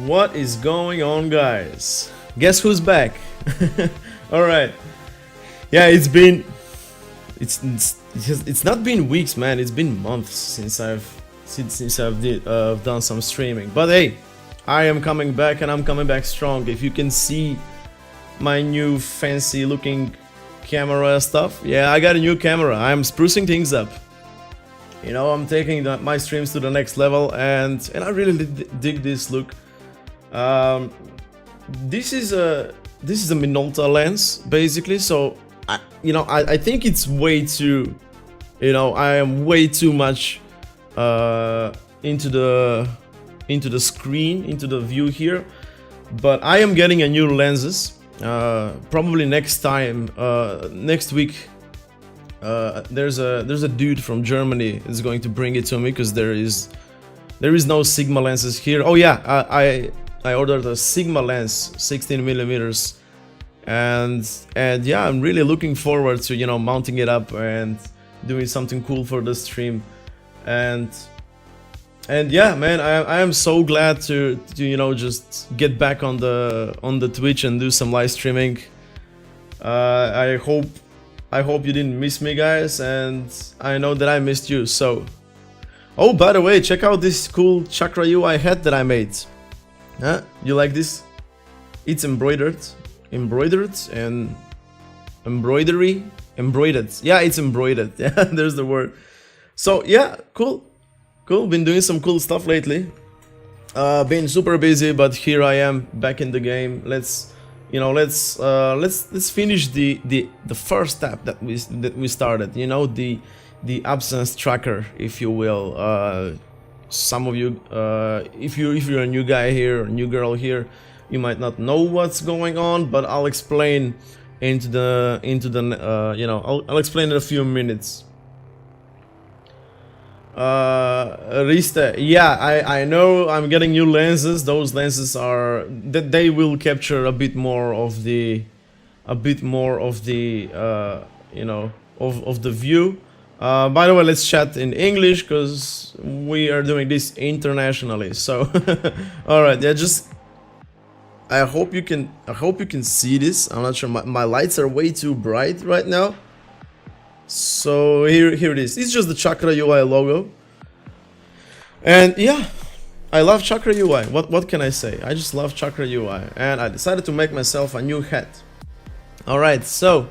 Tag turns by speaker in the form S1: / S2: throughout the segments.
S1: What is going on, guys? Guess who's back? All right. Yeah, it's not been weeks, man. It's been months since I've done some streaming. But hey, I am coming back, and I'm coming back strong. If you can see my new fancy looking camera stuff, yeah, I got a new camera. I'm sprucing things up. You know, I'm taking my streams to the next level, and I really dig this look. This is a Minolta lens, basically. So I think it's way too, I am way too much into the screen, into the view here. But I am getting a new lenses. Probably next week. There's a dude from Germany is going to bring it to me, because there is no Sigma lenses here. Oh yeah, I ordered a Sigma lens, 16mm, and yeah, I'm really looking forward to mounting it up and doing something cool for the stream, and yeah, man, I am so glad to just get back on the Twitch and do some live streaming. I hope you didn't miss me, guys, and I know that I missed you. So, oh, by the way, check out this cool Chakra UI hat that I made. Huh? You like this? It's embroidered, and embroidered. Yeah, it's embroidered. Yeah, there's the word. So yeah, cool. Been doing some cool stuff lately. Been super busy, but here I am back in the game. Let's finish the first step that we started. The absence tracker, if you will. Some of you, if you're a new guy here, or new girl here, you might not know what's going on, but I'll explain I'll explain in a few minutes. Riste, yeah, I know I'm getting new lenses. Those lenses they will capture a bit more of the of the view. By the way, let's chat in English, because we are doing this internationally. So, all right, yeah, I hope you can see this. I'm not sure. My lights are way too bright right now. So here it is. It's just the Chakra UI logo, and yeah, I love Chakra UI. What can I say? I just love Chakra UI, and I decided to make myself a new hat. All right, so.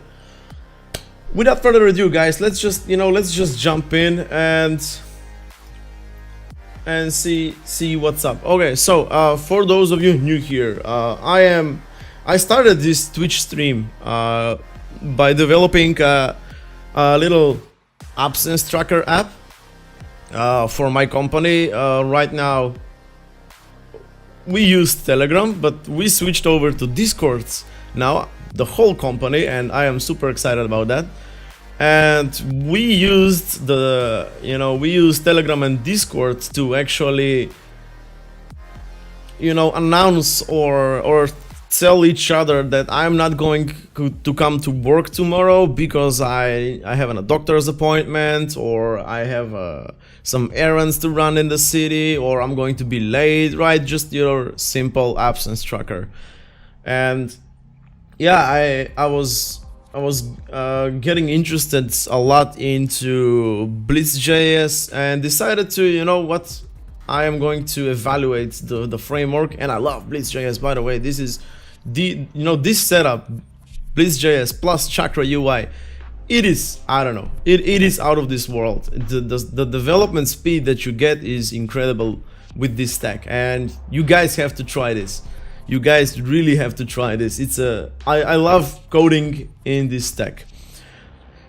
S1: Without further ado, guys, let's just jump in and see what's up. Okay, so for those of you new here, I started this Twitch stream by developing a little absence tracker app for my company. Right now, we use Telegram, but we switched over to Discord now, the whole company, and I am super excited about that. And we used Telegram and Discord to actually announce or tell each other that I'm not going to come to work tomorrow because I have a doctor's appointment, or I have some errands to run in the city, or I'm going to be late, right? Just your simple absence tracker. And yeah, I was getting interested a lot into Blitz.js and decided to, you know what, I am going to evaluate the framework. And I love Blitz.js, by the way. This is this setup, Blitz.js plus Chakra UI, it is, I don't know, it is out of this world. The development speed that you get is incredible with this stack, and you guys have to try this. You guys really have to try this. I love coding in this stack.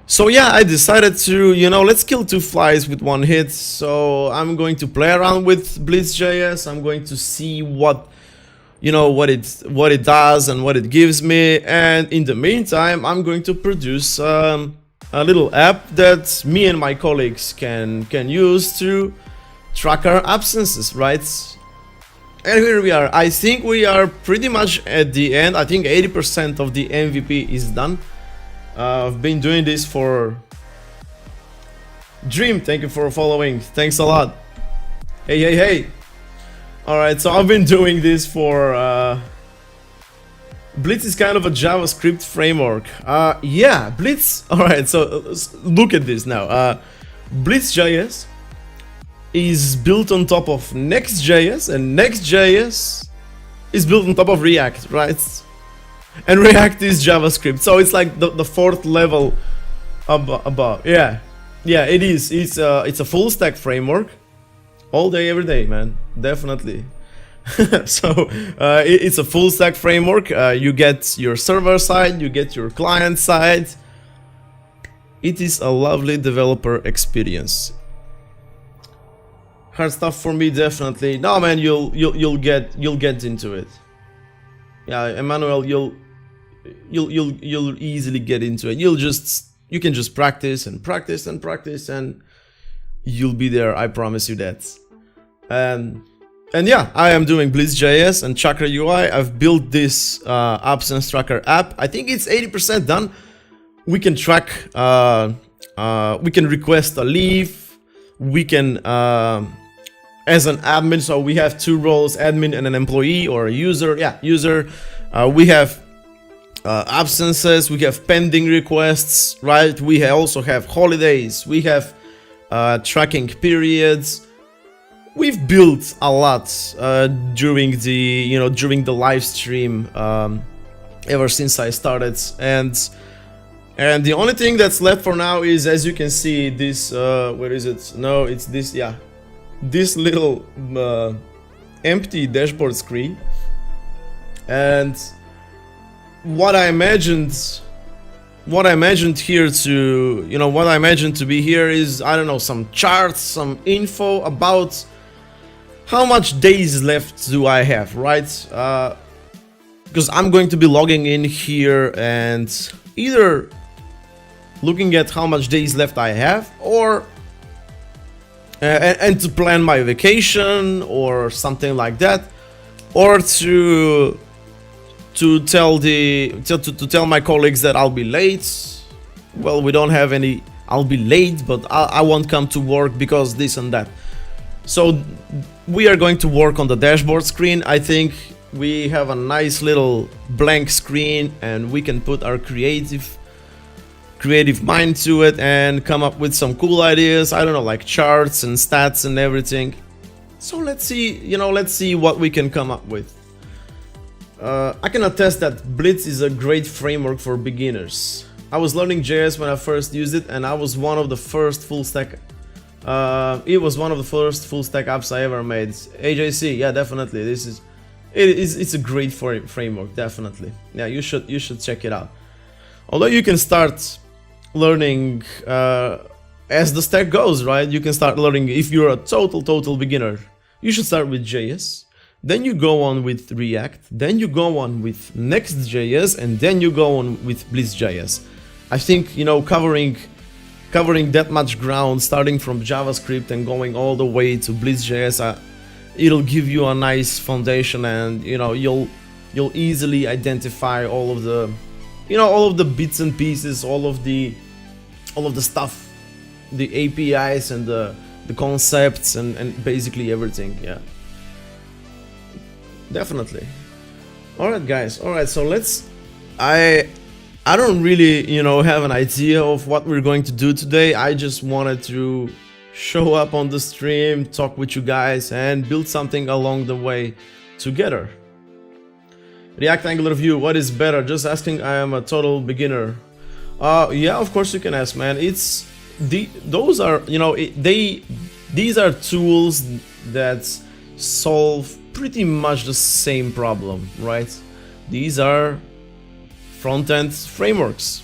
S1: So yeah, I decided to, let's kill two flies with one hit. So I'm going to play around with Blitz.js. I'm going to see what it does and what it gives me. And in the meantime, I'm going to produce a little app that me and my colleagues can use to track our absences, right? And here we are. I think we are pretty much at the end. I think 80% of the MVP is done. I've been doing this for... Dream, thank you for following. Thanks a lot. Hey. Alright, so I've been doing this for... Blitz is kind of a JavaScript framework. Yeah, Blitz... Alright, so look at this now. Blitz.js is built on top of Next.js, and Next.js is built on top of React, right? And React is JavaScript, so it's like the fourth level above. Yeah, it is. It's a full stack framework, all day, every day, man. Definitely. So it's a full stack framework. You get your server side, you get your client side. It is a lovely developer experience. Hard stuff for me, definitely. No, man, you'll get into it. Yeah, Emmanuel, you'll easily get into it. You can just practice and practice and practice, and you'll be there. I promise you that. And yeah, I am doing Blitz.js and Chakra UI. I've built this absence tracker app. I think it's 80% done. We can track. We can request a leave. We can. As an admin, so we have two roles, admin and an employee or a user. Yeah, user. We have absences, we have pending requests, right? We also have holidays, we have tracking periods. We've built a lot during the live stream ever since I started, and the only thing that's left for now is, as you can see, this where is it? No, it's this. Yeah. This little empty dashboard screen, and what I imagined here to, what I imagined to be here is, I don't know, some charts, some info about how much days left do I have, right? Because I'm going to be logging in here and either looking at how much days left I have, or and to plan my vacation or something like that, or to tell my colleagues that I'll be late. Well, we don't have any I'll be late, but I won't come to work because this and that. So we are going to work on the dashboard screen. I think we have a nice little blank screen, and we can put our creative mind to it and come up with some cool ideas. I don't know, like charts and stats and everything. So let's see what we can come up with. I can attest that Blitz is a great framework for beginners. I was learning JS when I first used it, and I was one of the first full stack. It was one of the first full stack apps I ever made. AJC, yeah, definitely. It's a great framework, definitely. Yeah, you should check it out. Although you can start learning as the stack goes, right? You can start learning. If you're a total beginner, you should start with JS, then you go on with React, then you go on with Next.js, and then you go on with Blitz.js. I think, covering that much ground, starting from JavaScript and going all the way to Blitz.js, it'll give you a nice foundation, and you'll you'll easily identify all of the, you know, all of the bits and pieces, all of the stuff, the APIs and the concepts and basically everything. Yeah, definitely. All right, guys. All right, so let's. I don't really, you know, have an idea of what we're going to do today. I just wanted to show up on the stream, talk with you guys, and build something along the way together. React Angular View, what is better? Just asking, I am a total beginner. Yeah, of course you can ask, man. It's those are, you know, these are tools that solve pretty much the same problem, right? These are front-end frameworks,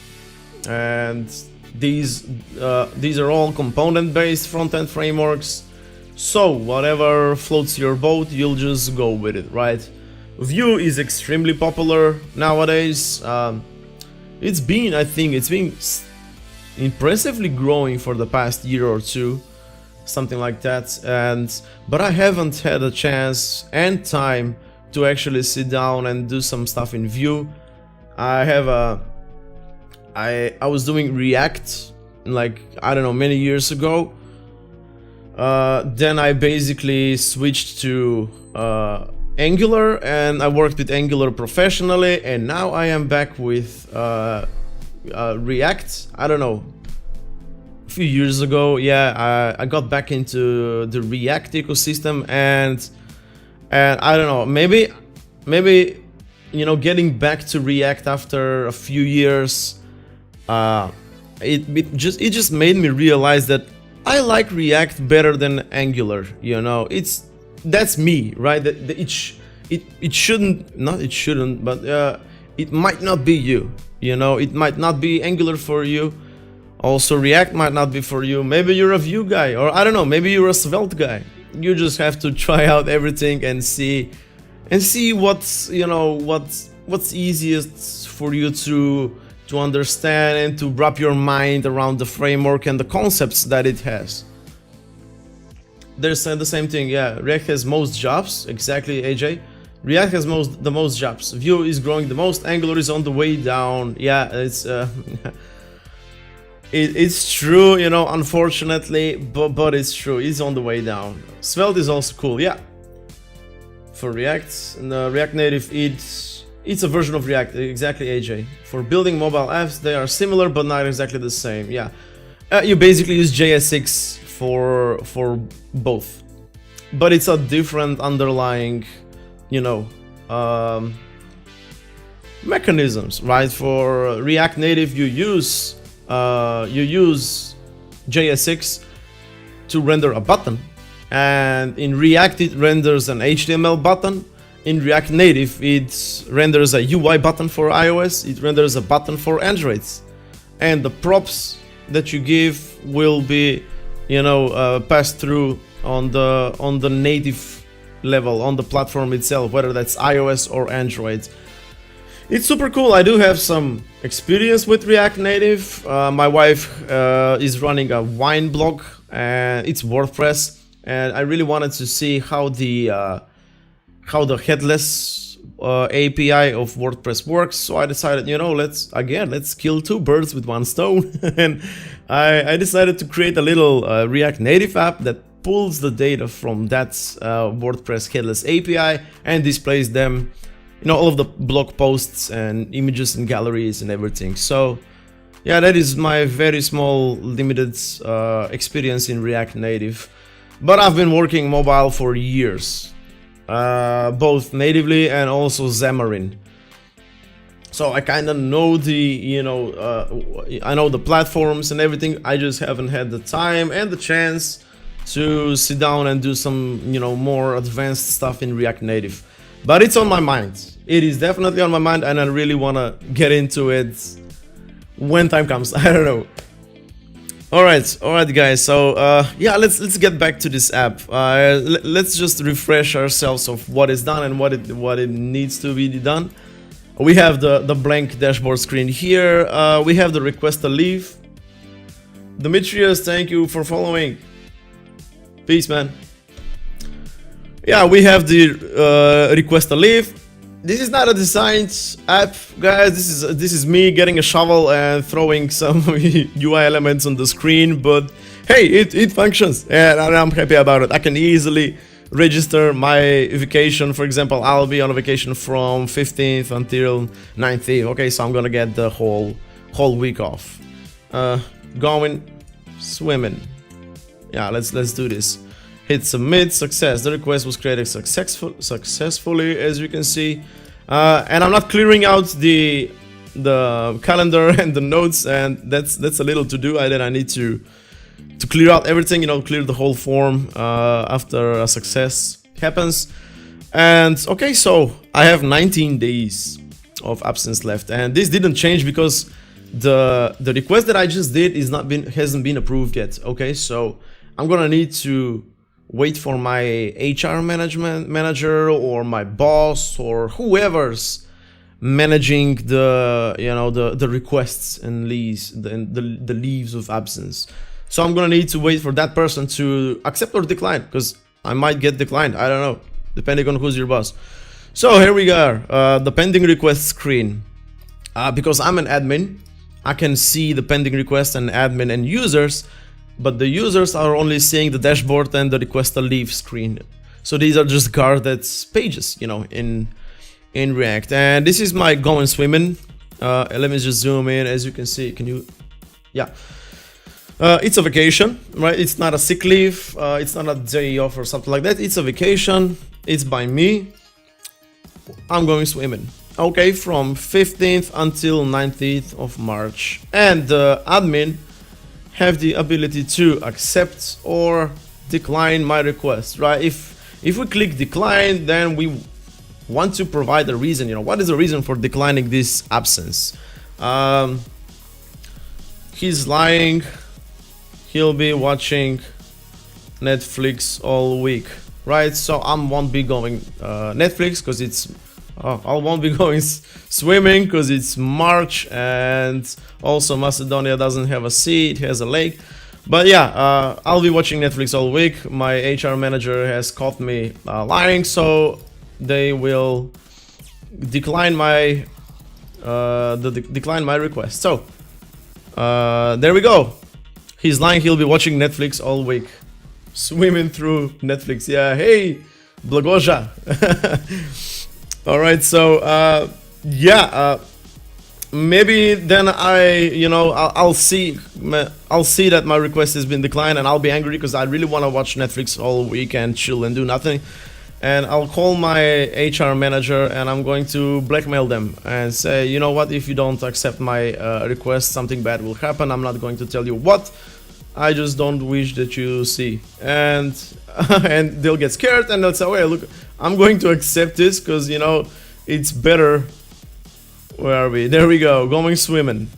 S1: and these are all component-based front-end frameworks. So whatever floats your boat, you'll just go with it, right? Vue is extremely popular nowadays. It's been, I think, it's been impressively growing for the past year or two, something like that. But I haven't had a chance and time to actually sit down and do some stuff in Vue. I was doing React, like, I don't know, many years ago. Then I basically switched to Angular, and I worked with Angular professionally, and now I am back with React. I don't know, a few years ago. Yeah, I got back into the React ecosystem, and I don't know, maybe you know, getting back to React after a few years, it just made me realize that I like React better than Angular. You know, that's me, right? That it shouldn't, but it might not be you. You know, it might not be Angular for you. Also, React might not be for you. Maybe you're a Vue guy, or I don't know, maybe you're a Svelte guy. You just have to try out everything and see what's, you know, what's easiest for you to understand and to wrap your mind around the framework and the concepts that it has. There's the same thing. Yeah, React has most jobs. Exactly, AJ. React has the most jobs. Vue is growing the most. Angular is on the way down. Yeah, it's it's true, you know, unfortunately, but it's true. It's on the way down. Svelte is also cool. Yeah. For React, and React Native, it's a version of React. Exactly, AJ. For building mobile apps, they are similar but not exactly the same. Yeah, you basically use JS6 for both, but it's a different underlying, you know, mechanisms, right? For React Native, you use JS6 to render a button. And in React it renders an HTML button. In React Native it renders a UI button for iOS, it renders a button for Androids. And the props that you give will be, you know, passed through on the native level, on the platform itself, whether that's iOS or Android. It's super cool. I do have some experience with React Native. My wife is running a wine blog, and it's WordPress. And I really wanted to see how the headless API of WordPress works. So I decided, you know, let's kill two birds with one stone. And I decided to create a little React Native app that pulls the data from that WordPress headless API and displays them, you know, all of the blog posts and images and galleries and everything. So yeah, that is my very small limited experience in React Native. But I've been working mobile for years, both natively and also Xamarin. So I kind of know the, you know, I know the platforms and everything. I just haven't had the time and the chance to sit down and do some, you know, more advanced stuff in React Native. But it's on my mind. It is definitely on my mind, and I really want to get into it when time comes. I don't know. All right, guys. So yeah, let's get back to this app. Let's just refresh ourselves of what is done and what it needs to be done. We have the blank dashboard screen here. We have the request to leave. Demetrius, thank you for following. Peace, man. Yeah, we have the request to leave. This is not a designed app, guys. This is me getting a shovel and throwing some UI elements on the screen. But hey, it functions, and I'm happy about it. I can easily register my vacation. For example, I'll be on a vacation from 15th until 19th. Okay, so I'm gonna get the whole week off. Going swimming. Yeah, let's do this. Hit submit, success. The request was created successfully, as you can see. And I'm not clearing out the calendar and the notes, and that's a little to do. Then I need to clear out everything, you know, clear the whole form after a success happens. And okay, so I have 19 days of absence left, and this didn't change because the request that I just did hasn't been approved yet. Okay, so I'm gonna need to wait for my HR manager or my boss or whoever's managing the requests and leaves, the leaves of absence. So I'm gonna need to wait for that person to accept or decline, because I might get declined. I don't know, depending on who's your boss. So here we are, the pending request screen. Because I'm an admin, I can see the pending requests and admin and users, but the users are only seeing the dashboard and the request a leave screen. So these are just guarded pages, you know, in React. And this is my going swimming. Let me just zoom in. As you can see, yeah. It's a vacation, right? It's not a sick leave. It's not a day off or something like that. It's a vacation. It's by me. I'm going swimming. Okay, from 15th until 19th of March. And the admin have the ability to accept or decline my request, right? If we click decline, then we want to provide a reason. You know, what is the reason for declining this absence? He's lying. He'll be watching Netflix all week, right? So I won't be going Netflix because it's I won't be going swimming because it's March, and also Macedonia doesn't have a sea, it has a lake. But yeah, I'll be watching Netflix all week. My HR manager has caught me lying, so they will decline my decline my request. So there we go. He's lying. He'll be watching Netflix all week, swimming through Netflix. Yeah, hey, Blagoja. All right, so yeah, maybe then I'll see that my request has been declined, and I'll be angry because I really want to watch Netflix all week and chill and do nothing. And I'll call my HR manager and I'm going to blackmail them and say, you know what, if you don't accept my request, something bad will happen. I'm not going to tell you what. I just don't wish that you see. And and they'll get scared and they'll say, well, look, I'm going to accept this because, you know, it's better. Where are we? There we go, going swimming.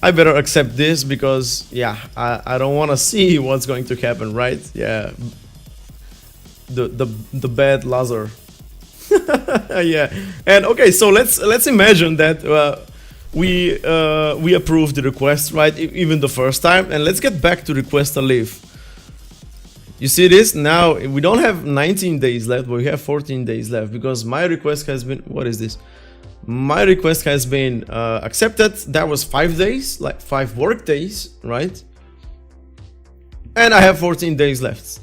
S1: I better accept this because, yeah, I don't want to see what's going to happen, right? Yeah. The bad Lazar. Yeah. And okay, so let's imagine that we approved the request, right? Even the first time, and let's get back to request a leave. You see this? Now we don't have 19 days left, but we have 14 days left because my request has been, what is this? My request has been accepted. That was 5 days, like 5 work days, right? And I have 14 days left.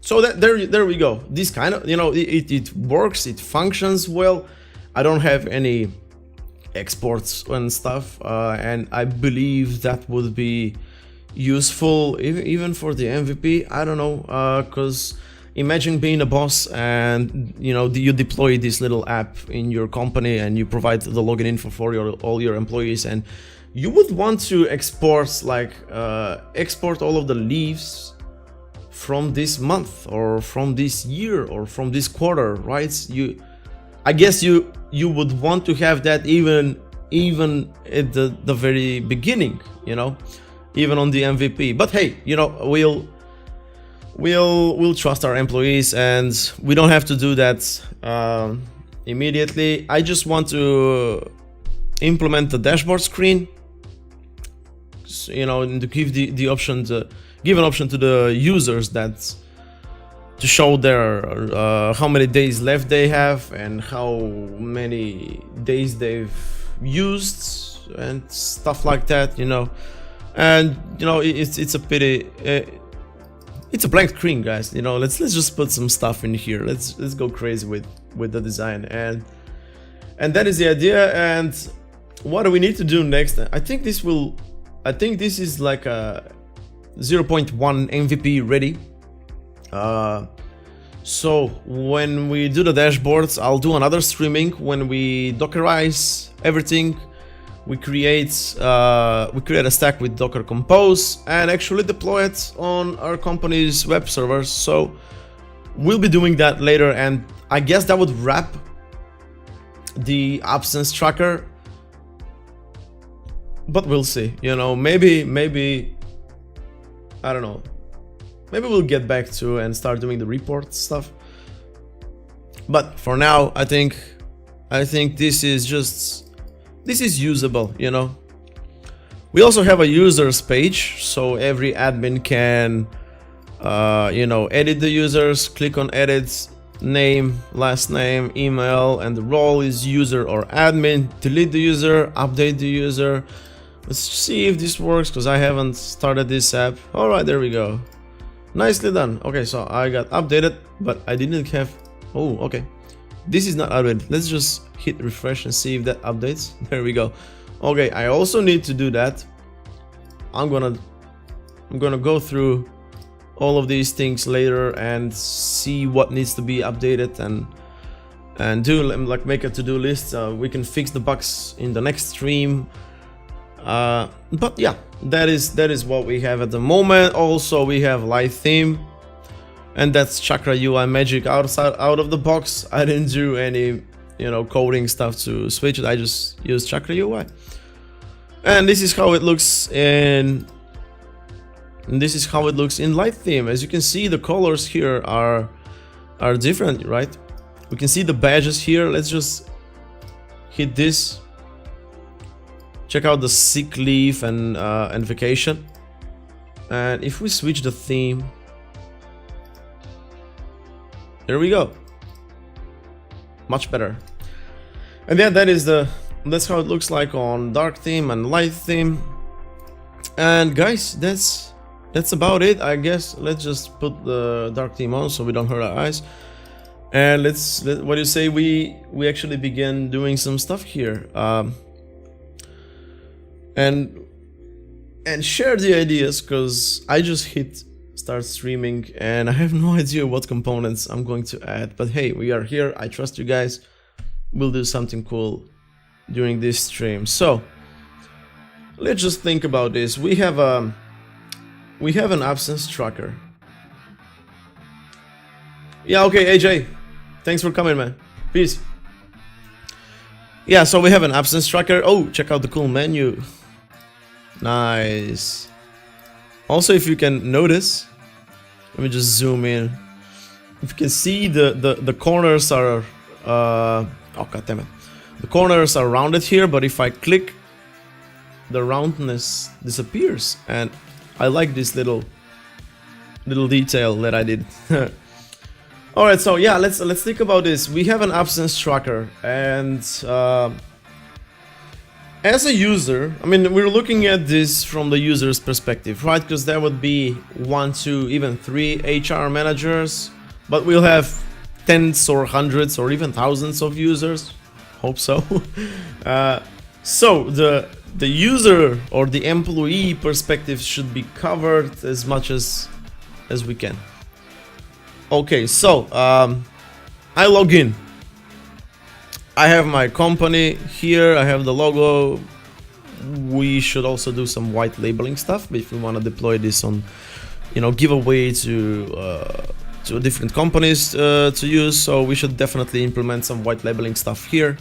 S1: So there we go. This kind of, you know, it works, it functions well. I don't have any exports and stuff, and I believe that would be useful even for the MVP. I don't know, because imagine being a boss and, you know, you deploy this little app in your company and you provide the login info for all your employees, and you would want to export export all of the leaves from this month or from this year or from this quarter, right? I guess you would want to have that even at the very beginning, you know, even on the MVP. But hey, you know, we'll trust our employees and we don't have to do that immediately. I just want to implement the dashboard screen, you know, and to give the option to give an option to the users that to show their how many days left they have and how many days they've used and stuff like that, you know. And you know, it's a pity. It's a blank screen, guys. You know, let's just put some stuff in here. Let's go crazy with the design, and that is the idea. And what do we need to do next? I think this is like a 0.1 MVP ready. So when we do the dashboards, I'll do another streaming. When we Dockerize everything, we create a stack with Docker Compose and actually deploy it on our company's web servers. So we'll be doing that later, and I guess that would wrap the absence tracker. But we'll see. You know, maybe I don't know. Maybe we'll get back to and start doing the report stuff. But for now, I think this is usable, you know. We also have a users page, so every admin can you know, edit the users, click on edits, name, last name, email, and the role is user or admin, delete the user, update the user. Let's see if this works, because I haven't started this app. All right, there we go. Nicely done. Okay, so I got updated, but I didn't have... Oh, okay. This is not updated. Let's just hit refresh and see if that updates. There we go. Okay, I also need to do that. I'm gonna go through all of these things later and see what needs to be updated and do, like, make a to-do list. We can fix the bugs in the next stream. But yeah, that is what we have at the moment. Also, we have light theme, and that's Chakra UI magic out of the box. I didn't do any, you know, coding stuff to switch it. I just used Chakra UI, and this is how it looks in light theme. As you can see, the colors here are different, right? We can see the badges here. Let's just hit this. Check out the sick leave and vacation. And if we switch the theme, there we go. Much better. And yeah, that's how it looks like on dark theme and light theme. And guys, that's about it, I guess. Let's just put the dark theme on so we don't hurt our eyes. And what do you say we actually begin doing some stuff here. And share the ideas, because I just hit start streaming and I have no idea what components I'm going to add. But hey, we are here. I trust you guys. We'll do something cool during this stream. So let's just think about this. We have an absence tracker. Yeah, okay, AJ. Thanks for coming, man. Peace. Yeah, so we have an absence tracker. Oh, check out the cool menu. Nice. Also, if you can notice, let me just zoom in. If you can see, the corners are oh god damn it, the corners are rounded here, but if I click, the roundness disappears, and I like this little detail that I did. All right, so yeah, let's think about this. We have an absence tracker, and as a user, I mean, we're looking at this from the user's perspective, right? Because there would be 1, 2, even 3 HR managers, but we'll have tens or hundreds or even thousands of users. Hope so. So the user or the employee perspective should be covered as much as we can. Okay, so I log in. I have my company here, I have the logo. We should also do some white labeling stuff if we want to deploy this on, you know, give away to different companies to use. So we should definitely implement some white labeling stuff here.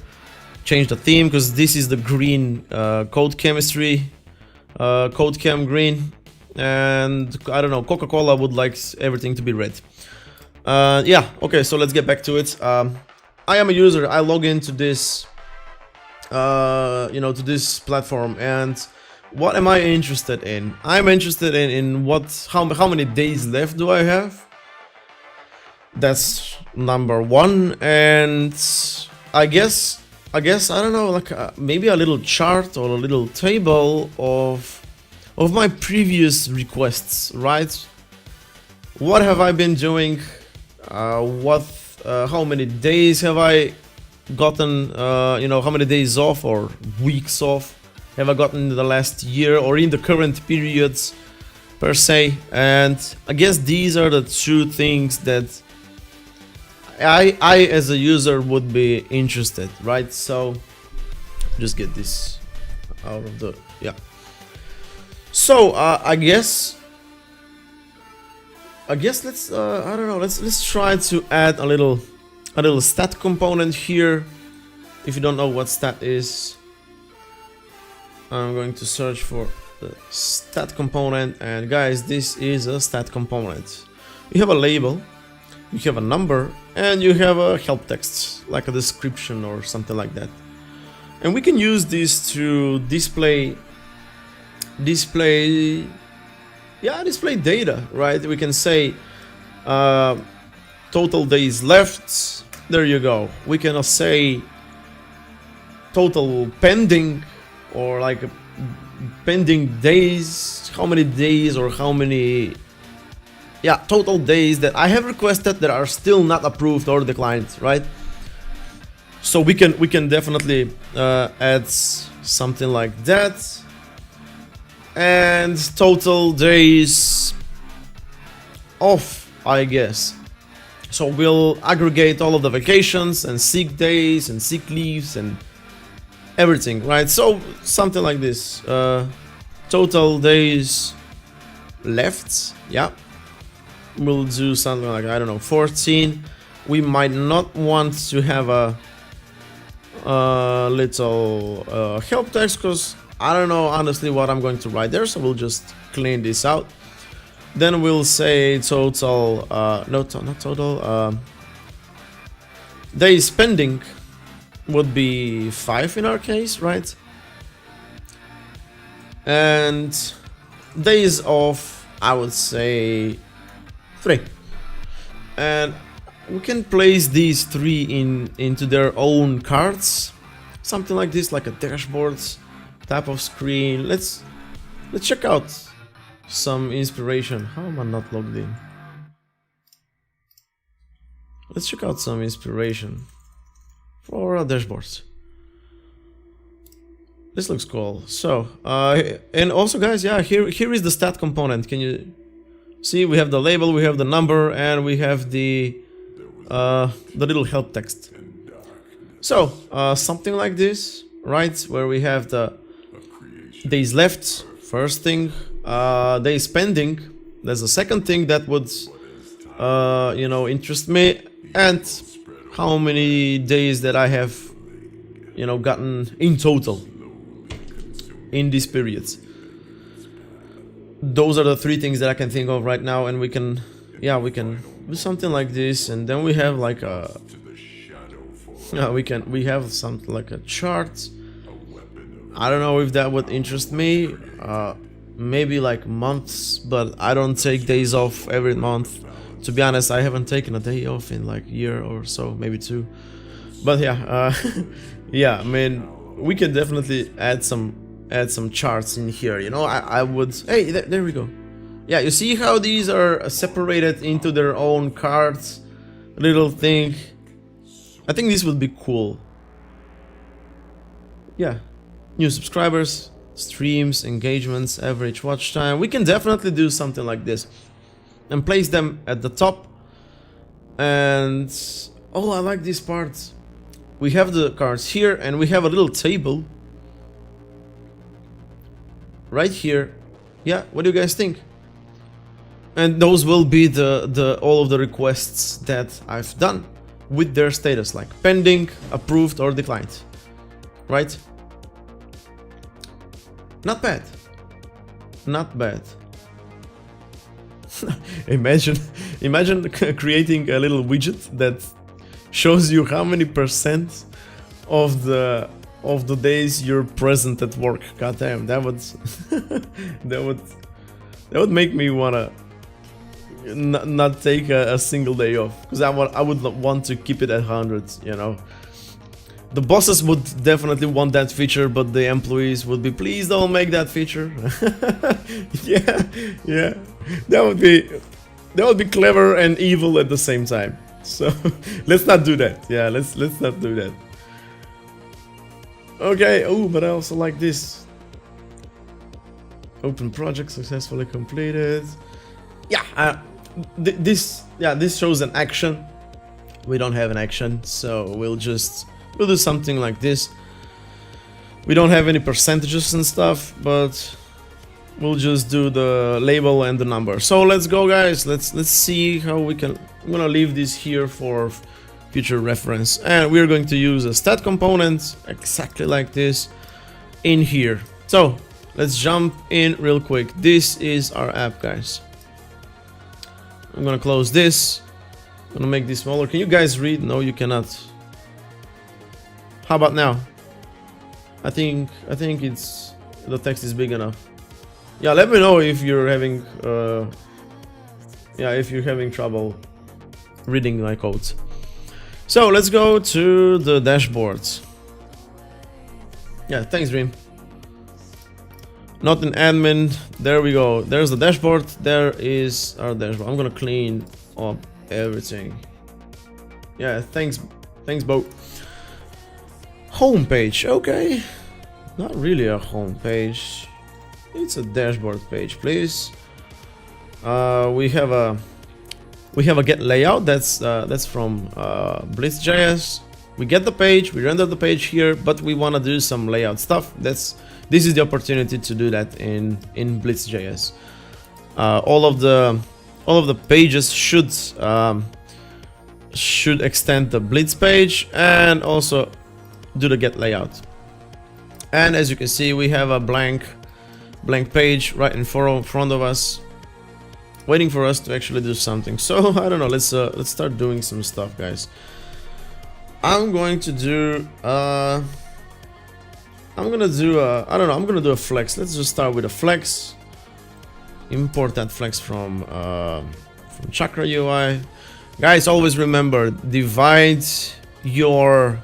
S1: Change the theme, because this is the green code chemistry, code chem green, and I don't know, Coca-Cola would like everything to be red. Yeah, okay, so let's get back to it. I am a user. I log into this, you know, to this platform, and what am I interested in? I'm interested in how many days left do I have, That's number one. And I guess I don't know, like maybe a little chart or a little table of my previous requests, right? What have I been doing? How many days have I gotten? You know, how many days off or weeks off have I gotten in the last year or in the current periods per se? And I guess these are the two things that I as a user would be interested, right? So just get this out of the So I guess let's I don't know, let's try to add a little stat component here. If you don't know what stat is, I'm going to search for the stat component, and guys, this is a stat component. You have a label, you have a number, and you have a help text, like a description or something like that. And we can use this to display data, right? We can say total days left. There you go. We can say total pending, or like pending days, how many days or how many total days that I have requested that are still not approved or declined, right? So we can definitely add something like that. And total days off, I guess. So we'll aggregate all of the vacations and sick days and sick leaves and everything, right? So something like this. Total days left, yeah. We'll do something like, I don't know, 14. We might not want to have a little help text, because I don't know honestly what I'm going to write there, so we'll just clean this out. Then we'll say total, not total, days pending would be 5 in our case, right? And days off, I would say 3. And we can place these 3 into their own cards, something like this, like a dashboard type of screen. Let's check out some inspiration. How am I not logged in? Let's check out some inspiration for our dashboards. This looks cool. So and also guys, yeah, here is the stat component. Can you see? We have the label, we have the number, and we have the little help text. So something like this, right? Where we have the days left, first thing, days pending, there's a second thing that would you know, interest me, and how many days that I have, you know, gotten in total in these periods. Those are the 3 things that I can think of right now, and we can do something like this. And then we have like a we have something like a chart. I don't know if that would interest me. Maybe like months, but I don't take days off every month. To be honest, I haven't taken a day off in like a year or so, maybe 2. But yeah, yeah, I mean, we can definitely add some charts in here. You know, I would. Hey, there we go. Yeah, you see how these are separated into their own cards, little thing. I think this would be cool. Yeah. New subscribers, streams, engagements, average watch time. We can definitely do something like this and place them at the top. And oh, I like this part. We have the cards here, and we have a little table right here. Yeah, what do you guys think? And those will be the all of the requests that I've done with their status, like pending, approved, or declined. Right? Not bad. Not bad. imagine creating a little widget that shows you how many % of the days you're present at work. God damn, that would that would make me wanna not take a single day off, because I would want to keep it at 100, you know. The bosses would definitely want that feature, but the employees would be, please don't make that feature. yeah, that would be clever and evil at the same time. So let's not do that. Yeah, let's not do that. Okay. Oh, but I also like this. Open project successfully completed. Yeah, this shows an action. We don't have an action, so we'll do something like this. We don't have any percentages and stuff, but we'll just do the label and the number. So let's go, guys. Let's see how we can. I'm gonna leave this here for future reference, and we're going to use a stat component exactly like this in here. So let's jump in real quick. This is our app, guys. I'm gonna close this. I'm gonna make this smaller. Can you guys read? No, you cannot. How about now? I think it's the text is big enough. Yeah, let me know if you're having trouble reading my code. So let's go to the dashboard. Yeah, thanks, Dream. Not an admin. There we go. There's the dashboard. There is our dashboard. I'm gonna clean up everything. Yeah, thanks, Bo. Homepage, okay. Not really a homepage. It's a dashboard page, please. We have a get layout. That's from Blitz.js. We get the page, we render the page here, but we want to do some layout stuff. This is the opportunity to do that in Blitz.js. All of the pages should extend the Blitz page and also do the get layout. And as you can see, we have a blank page right in front of us, waiting for us to actually do something. So I don't know. Let's start doing some stuff, guys. I'm going to do I don't know. I'm gonna do a flex. Let's just start with a flex. Import that flex from Chakra UI. Guys, always remember, divide your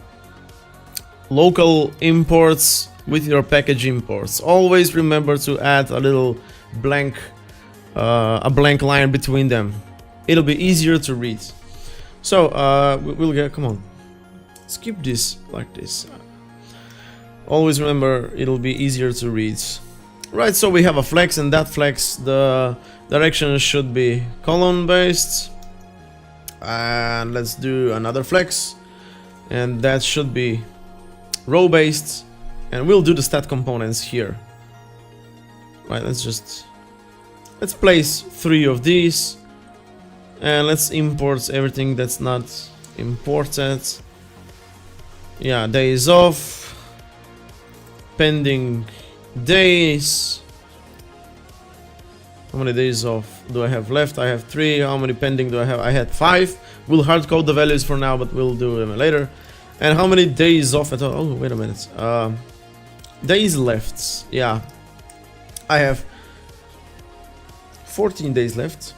S1: local imports with your package imports. Always remember to add a little blank line between them. It'll be easier to read. So we'll get, come on, skip this like this. Always remember, it'll be easier to read. Right, so we have a flex, and that flex, the direction should be column based. And let's do another flex, and that should be row based, and we'll do the stat components here. Right, let's place 3 of these, and let's import everything that's not imported. Yeah, days off, pending days. How many days off do I have left? I have 3. How many pending do I have? I had 5. We'll hard code the values for now, but we'll do them later. And how many days off at all? Oh, wait a minute. Days left. Yeah. I have 14 days left.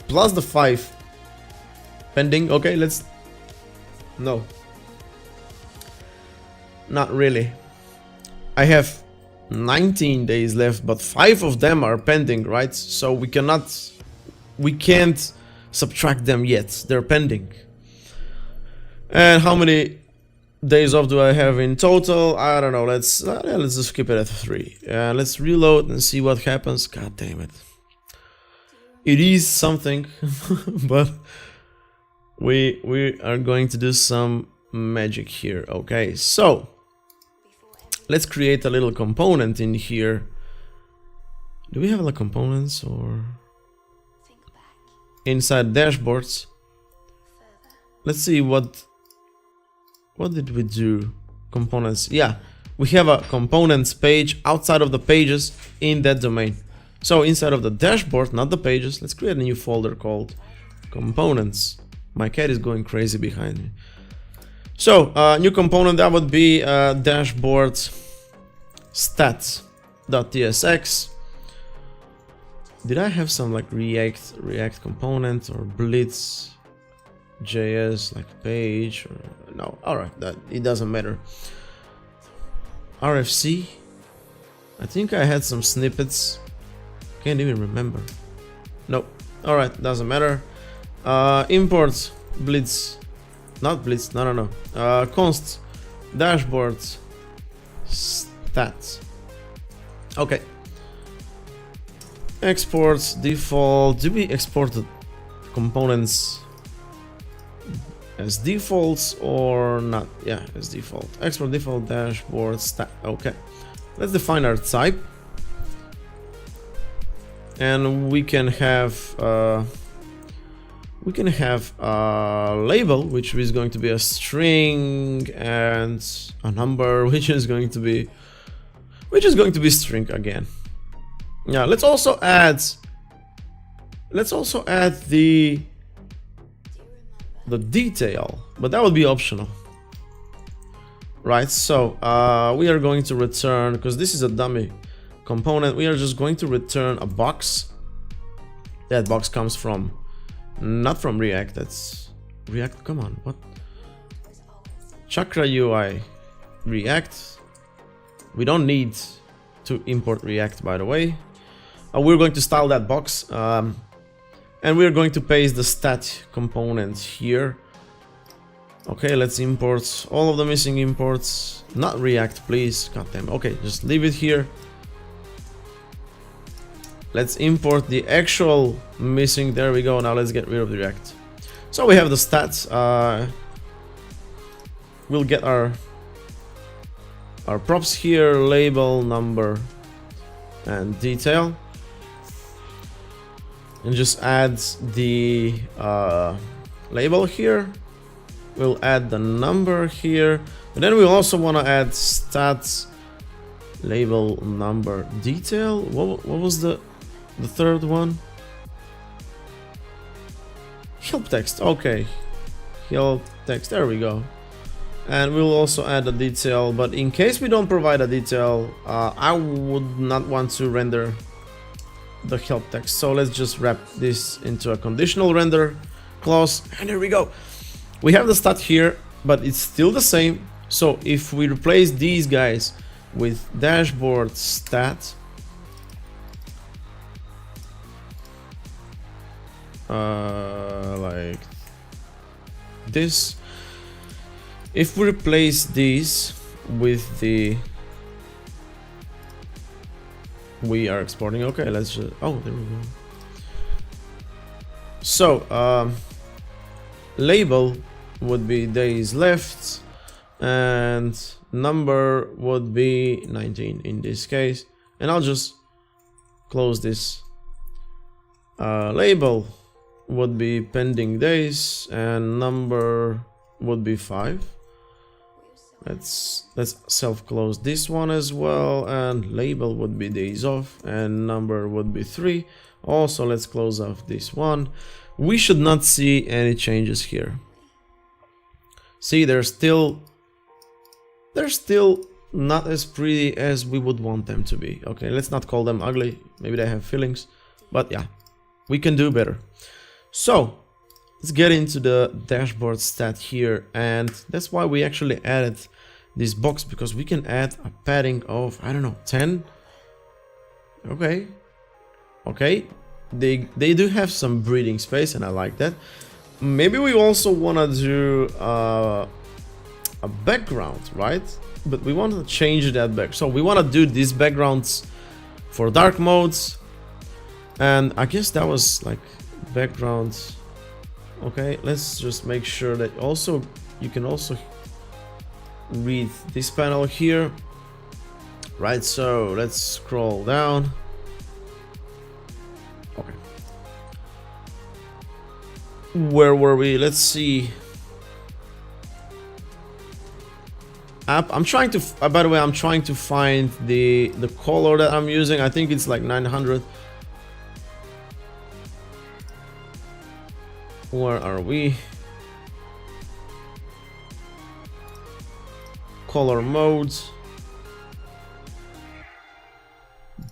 S1: Plus the 5 pending. Okay, let's... No. Not really. I have 19 days left, but 5 of them are pending, right? So we can't subtract them yet. They're pending. And how many days off do I have in total? I don't know. Let's just keep it at 3. Let's reload and see what happens. God damn it. It is something, but we are going to do some magic here. Okay, so let's create a little component in here. Do we have like components or inside dashboards? Let's see what did we do? Components. Yeah, we have a components page outside of the pages in that domain. So inside of the dashboard, not the pages, let's create a new folder called components. My cat is going crazy behind me. So new component, that would be dashboard stats.tsx. Did I have some like React component or Blitz JS like page or no? All right, that it doesn't matter. RFC. I think I had some snippets. Can't even remember. Nope. All right, doesn't matter. Import Blitz, not Blitz. No. Const dashboard stats. Okay. Exports default. Do we export the components as defaults or not? Yeah, as default. Export default dashboard stat. Okay. Let's define our type, and we can have a label which is going to be a string and a number which is going to be string again. Yeah, let's also add the detail, but that would be optional. Right, so we are going to return, because this is a dummy component, we are just going to return a box. That box comes from, not from React, that's React, come on, what? Chakra UI React. We don't need to import React, by the way. We're going to style that box, and we're going to paste the stat component here. Okay, let's import all of the missing imports. Not React, please. Goddamn. Okay, just leave it here. Let's import the actual missing. There we go. Now let's get rid of the React. So we have the stats. We'll get our props here, label, number, and detail, and just add the label here. We'll add the number here, but then we also want to add stats, label, number, detail. What was the third one? Help text. Okay, help text. There we go. And we'll also add a detail, but in case we don't provide a detail, I would not want to render the help text. So let's just wrap this into a conditional render clause, and there we go. We have the stat here, but it's still the same. So if we replace these guys with dashboard stat, like this, if we replace these with the, we are exporting. Okay, let's just, oh, there we go. So label would be days left, and number would be 19 in this case, and I'll just close this. Label would be pending days, and number would be 5. Let's self-close this one as well, and label would be days off, and number would be 3. Also, let's close off this one. We should not see any changes here. See, they're still not as pretty as we would want them to be. Okay, let's not call them ugly. Maybe they have feelings, but yeah, we can do better. So let's get into the dashboard stat here, and that's why we actually added this box, because we can add a padding of, I don't know, 10. Okay, they do have some breathing space, and I like that. Maybe we also want to do a background, right? But we want to change that back. So we want to do these backgrounds for dark modes, and I guess that was like backgrounds. Okay, let's just make sure that also you can also read this panel here, right? So let's scroll down. Okay, where were we? Let's see. App. I'm trying to. By the way, I'm trying to find the color that I'm using. I think it's like 900. Where are we? Color modes.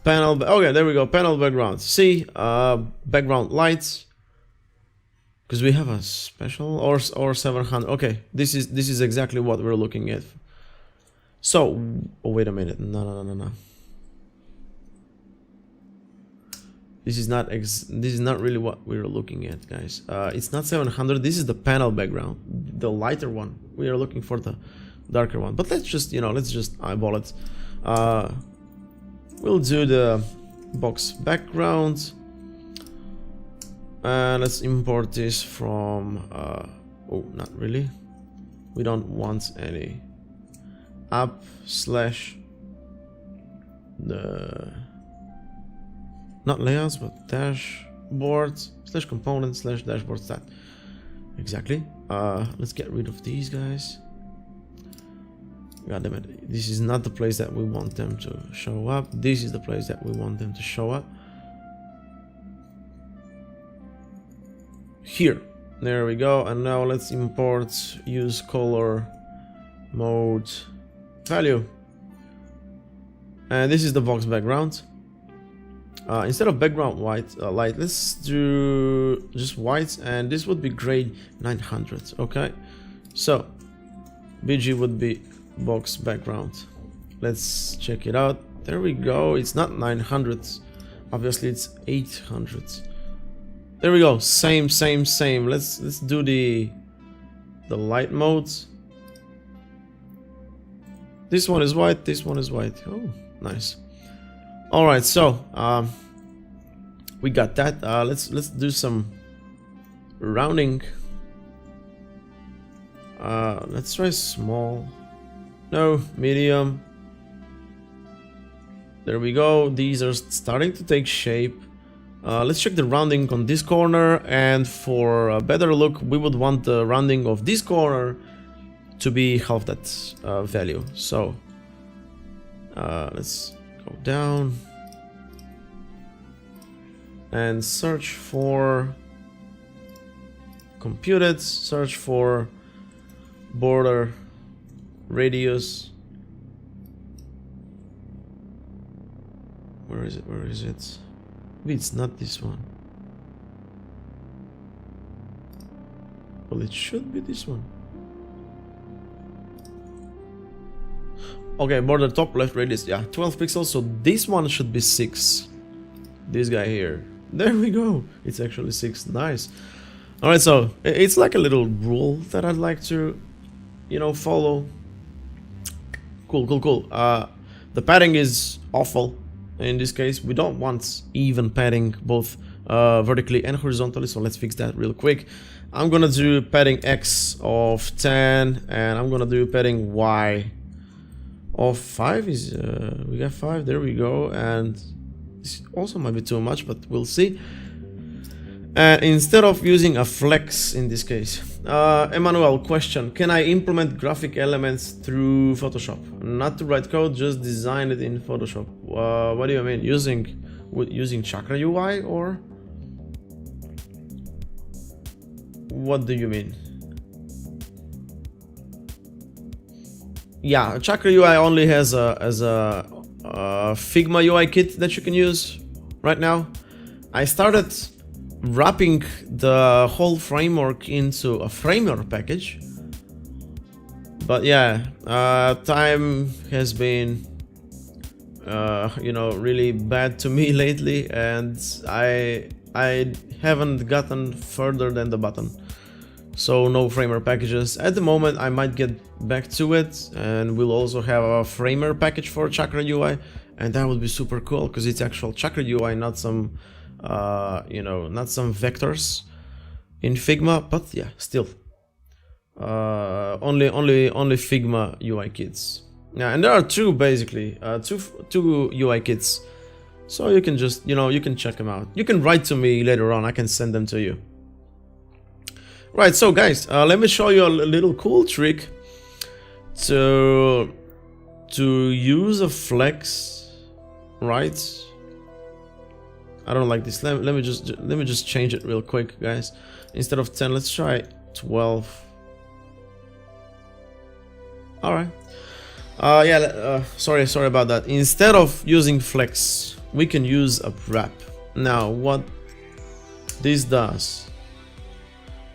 S1: Panel, okay, there we go, panel background. See, background lights. Because we have a special or 700. Okay, this is exactly what we're looking at. So, oh, wait a minute. No. This is not really what we're looking at, guys. It's not 700. This is the panel background, the lighter one. We are looking for the darker one. But let's just, let's just eyeball it. We'll do the box background. Let's import this from oh, not really, we don't want any app slash the not layouts but dashboard slash component slash dashboard stat. Exactly. Let's get rid of these guys. God damn it, this is not the place that we want them to show up. This is the place that we want them to show up. Here, there we go. And now let's import use color mode value, and this is the box background. Instead of background white light, let's do just white, and this would be grade 900. Okay, so BG would be box background. Let's check it out. There we go. It's not 900, obviously it's 800. There we go. Same. Let's do the light modes. This one is white. This one is white. Oh, nice. All right. So we got that. Let's do some rounding. Let's try small. No, medium. There we go. These are starting to take shape. Let's check the rounding on this corner, and for a better look we would want the rounding of this corner to be half that value. So let's go down and search for computed, search for border radius. Where is it? Maybe it's not this one. Well, it should be this one. Okay, border top left radius, yeah, 12 pixels, so this one should be 6. This guy here. There we go. It's actually 6. Nice. Alright, so it's like a little rule that I'd like to, follow. Cool. The padding is awful. In this case, we don't want even padding both vertically and horizontally, so let's fix that real quick. I'm gonna do padding X of 10, and I'm gonna do padding Y of 5. We got 5, there we go, and this also might be too much, but we'll see. And instead of using a flex in this case, Emmanuel, question: can I implement graphic elements through Photoshop? Not to write code, just design it in Photoshop. What do you mean? Using Chakra UI, or what do you mean? Yeah, Chakra UI only has a Figma UI kit that you can use right now. I started wrapping the whole framework into a framer package, but yeah, time has been really bad to me lately, and I haven't gotten further than the button. So no framer packages at the moment. I might get back to it, and we'll also have a framer package for Chakra UI, and that would be super cool because it's actual Chakra UI, not some not some vectors in Figma. But yeah, still only Figma UI kits. Yeah, and there are two basically, two UI kits, so you can just you can check them out. You can write to me later on, I can send them to you. Right, so guys, let me show you a little cool trick to use a flex, right? I don't like this. Let me just change it real quick, guys. Instead of 10, let's try 12. All right. Yeah. Sorry about that. Instead of using flex, we can use a wrap. Now what this does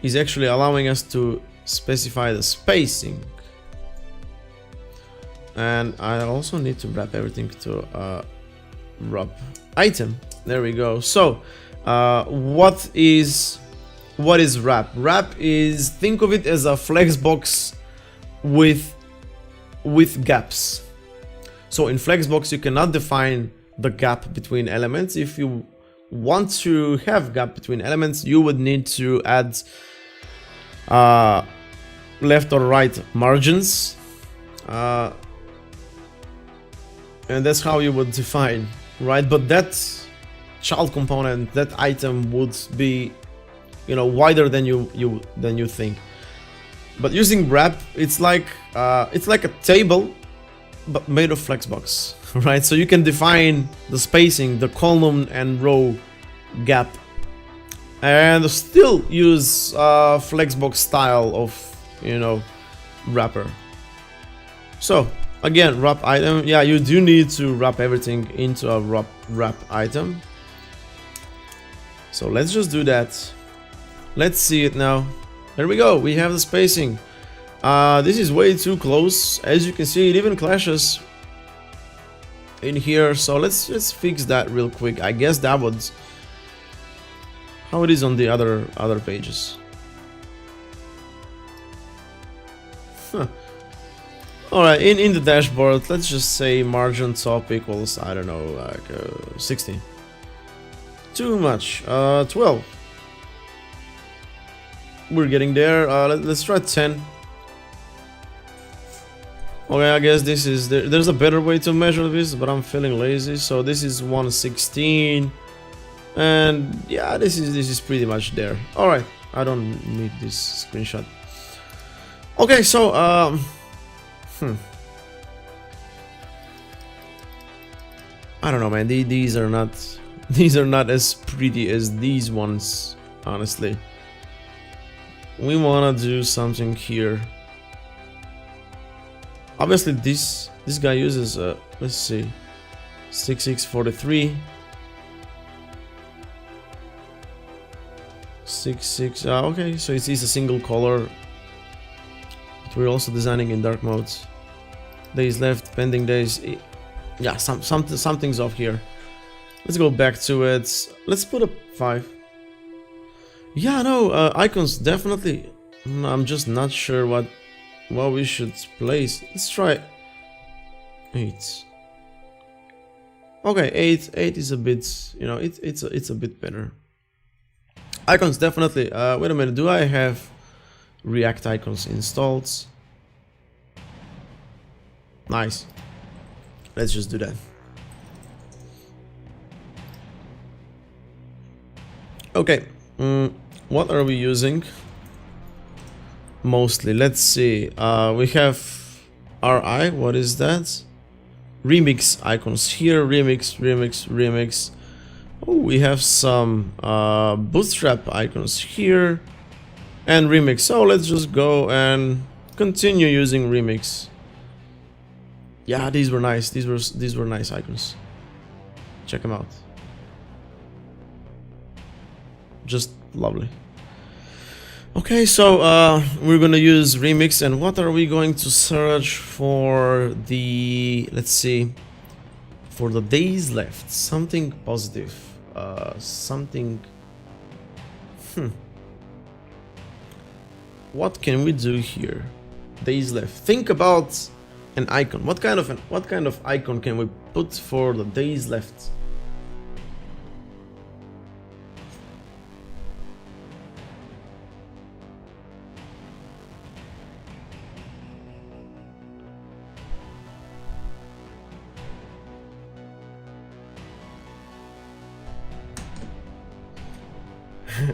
S1: is actually allowing us to specify the spacing, and I also need to wrap everything to a wrap item. There we go. So what is wrap? Wrap is, think of it as a flexbox with gaps. So in flexbox you cannot define the gap between elements. If you want to have gap between elements, you would need to add left or right margins, and that's how you would define, right? But that child component, that item would be, you know, wider than you think. But using wrap, it's like a table but made of flexbox, right? So you can define the spacing, the column and row gap, and still use flexbox style of, you know, wrapper. So again, wrap item, yeah, you do need to wrap everything into a wrap item. So let's just do that. Let's see it now. There we go, we have the spacing. This is way too close. As you can see, it even clashes in here. So let's fix that real quick. I guess that was how it is on the other pages. Huh. Alright, in the dashboard, let's just say margin top equals, I don't know, like 16. Too much. 12. We're getting there. Let's try 10. Okay, I guess this is there's a better way to measure this, but I'm feeling lazy. So this is 116, and yeah, this is pretty much there. All right, I don't need this screenshot. Okay, so I don't know, man. These are not as pretty as these ones, honestly. We wanna do something here. Obviously this guy uses let's see, 6643 66. Okay, so it's a single color, but we're also designing in dark modes. Days left, pending days. Yeah, something's off here. Let's go back to it. Let's put a 5. Yeah, no, icons definitely. I'm just not sure what we should place. Let's try 8. Okay, 8 is a bit, you know, it's a bit better. Icons definitely. Wait a minute, do I have React icons installed? Nice. Let's just do that. Okay, what are we using? Mostly, let's see. We have RI. What is that? Remix icons here. Remix. Oh, we have some bootstrap icons here and remix. So let's just go and continue using remix. Yeah, these were nice. These were nice icons. Check them out. Just lovely. Okay, so we're gonna use remix, and what are we going to search for? The, let's see, for the days left, something positive, something. What can we do here? Days left. Think about an icon. What kind of icon can we put for the days left?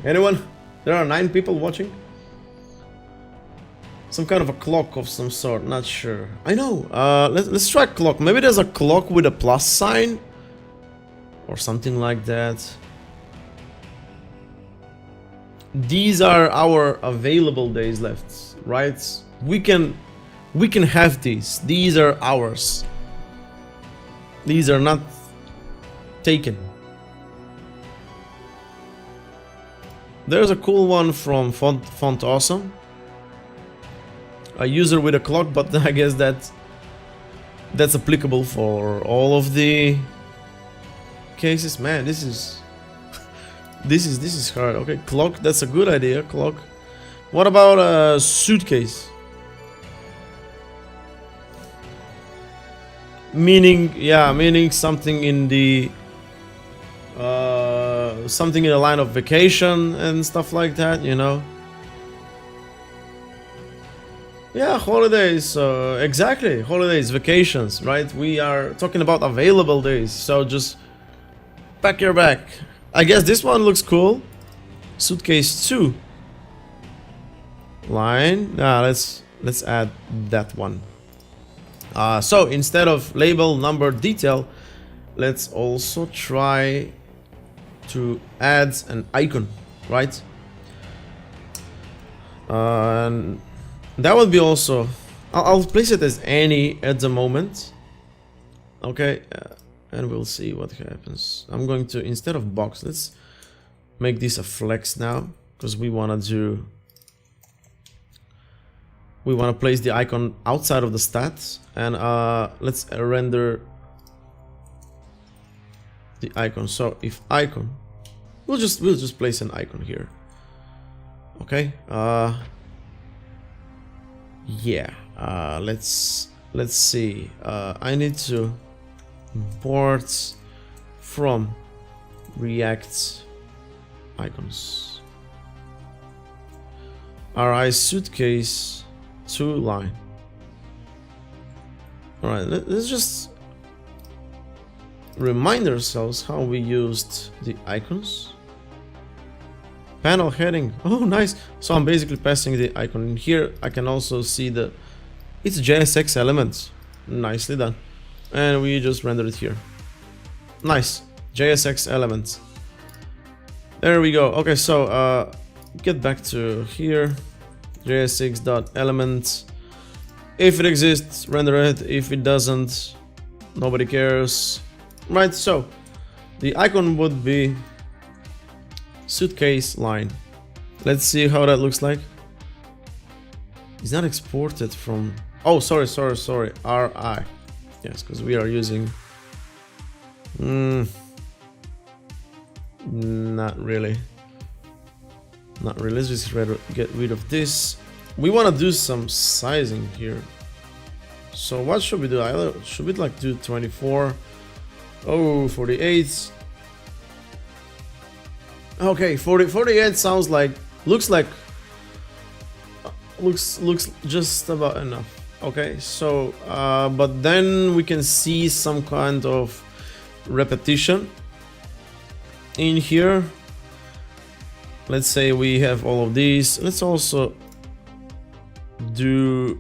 S1: Anyone? There are 9 people watching. Some kind of a clock of some sort, not sure. I know. Let's try clock. Maybe there's a clock with a plus sign or something like that. These are our available days left, right? We can have these. These are ours. These are not taken. There's a cool one from Font Awesome. A user with a clock, but I guess that's applicable for all of the cases. Man, this is this is hard. Okay, clock, that's a good idea. Clock. What about a suitcase? Meaning, yeah, meaning something in the something in the line of vacation and stuff like that, you know. Yeah, holidays, exactly, holidays, vacations, right? We are talking about available days, so just pack your bag. I guess this one looks cool. Suitcase 2 line. Let's add that one. So instead of label, number, detail, let's also try to add an icon, right? And that would be also, I'll place it as any at the moment. Okay, and we'll see what happens. I'm going to, instead of box, let's make this a flex now, because we want to place the icon outside of the stats, and let's render the icon. So if icon, we'll just place an icon here. Okay. Yeah. Let's see. I need to import from React icons. RI suitcase 2 line. All right. Let's just remind ourselves how we used the icons. Panel heading. Oh, nice. So I'm basically passing the icon in here. I can also see it's JSX element. Nicely done. And we just render it here. Nice. JSX element. There we go. Okay, so get back to here. JSX.element. If it exists, render it. If it doesn't, nobody cares. Right, so the icon would be suitcase line. Let's see how that looks like. It's not exported from, oh, sorry, RI. Yes, because we are using not really. Let's just get rid of this. We want to do some sizing here. So what should we do? Should we like do 24? Oh, 48. Okay, 48 sounds like, looks just about enough. Okay, so but then we can see some kind of repetition in here. Let's say we have all of these. Let's also do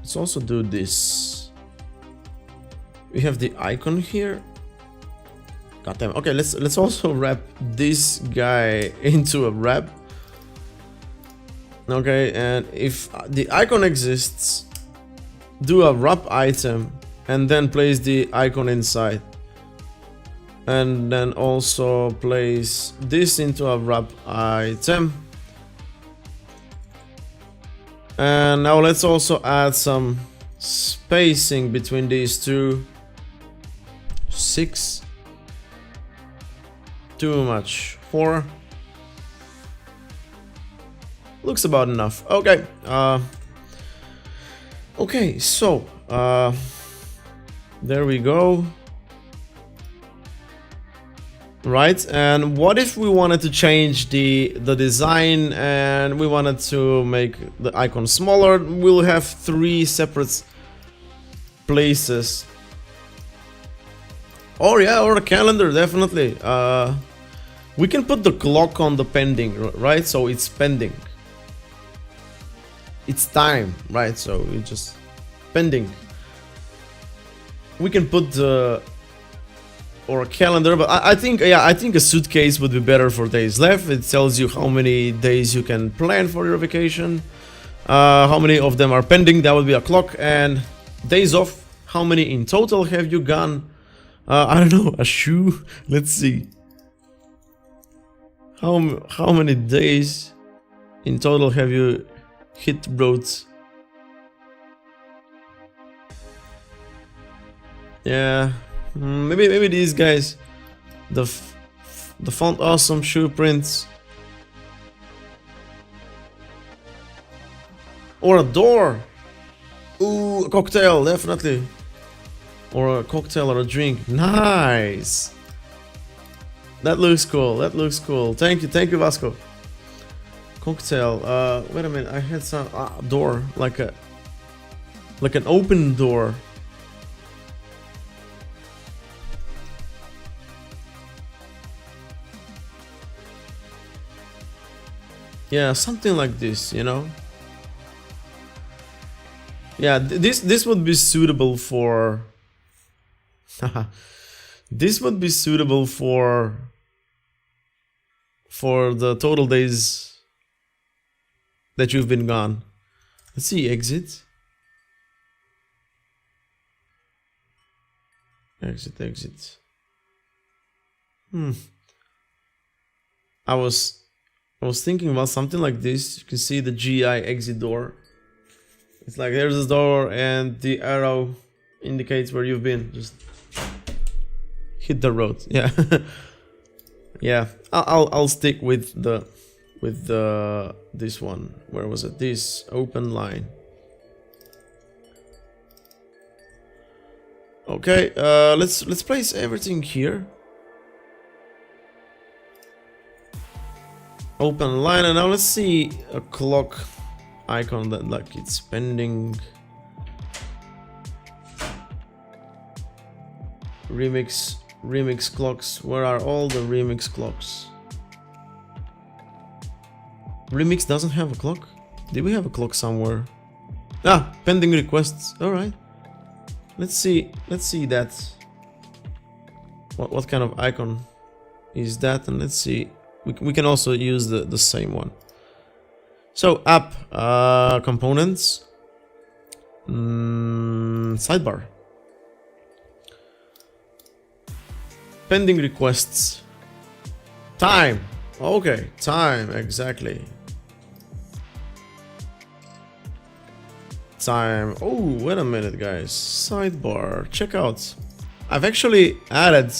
S1: this. We have the icon here. God damn. Okay, let's also wrap this guy into a wrap. Okay, and if the icon exists, do a wrap item and then place the icon inside. And then also place this into a wrap item. And now let's also add some spacing between these two. 6. Too much. 4. Looks about enough. Okay. Okay, so there we go. Right, and what if we wanted to change the design and we wanted to make the icon smaller? We'll have 3 separate places. Oh yeah, or a calendar, definitely. We can put the clock on the pending, right? So it's pending. It's time, right? So it's just pending. We can put the or a calendar, but I think a suitcase would be better for days left. It tells you how many days you can plan for your vacation, how many of them are pending. That would be a clock. And days off, how many in total have you gone? I don't know, a shoe. Let's see. How many days in total have you hit the roads? Yeah, maybe these guys. The font awesome shoe prints. Or a door. Ooh, a cocktail, definitely. Or a cocktail or a drink. Nice. That looks cool. That looks cool. Thank you, Vasco. Cocktail. Wait a minute. I had some door, like an open door. Yeah, something like this, you know. Yeah, this would be suitable for. This would be suitable for the total days that you've been gone. Let's see, exit. Exit. I was thinking about something like this. You can see the GI exit door. It's like there's this door and the arrow indicates where you've been. Just hit the road. Yeah. Yeah. I'll stick with this one. Where was it? This open line. Okay, let's place everything here. Open line, and now let's see a clock icon that like it's pending. Remix clocks. Where are all the remix clocks? Remix doesn't have a clock. Did we have a clock somewhere? Ah, pending requests. All right. Let's see that. What kind of icon is that? And let's see. We can also use the same one. So app components, sidebar, pending requests, time. Okay, time, exactly. Time. Oh, wait a minute, guys. Sidebar. Check out. I've actually added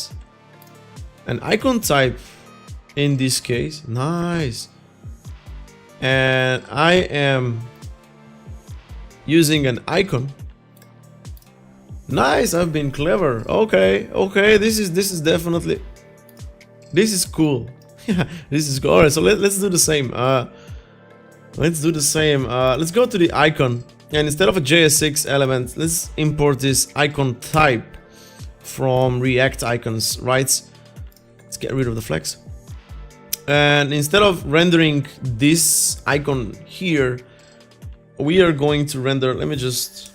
S1: an icon type in this case. Nice. And I am using an icon. Nice. I've been clever. Okay. This is definitely. This is cool. Yeah. This is cool. All right. So let's do the same. Let's do the same. Let's go to the icon. And instead of a JS6 element, let's import this icon type from React icons, right? Let's get rid of the flex. And instead of rendering this icon here, we are going to render, let me just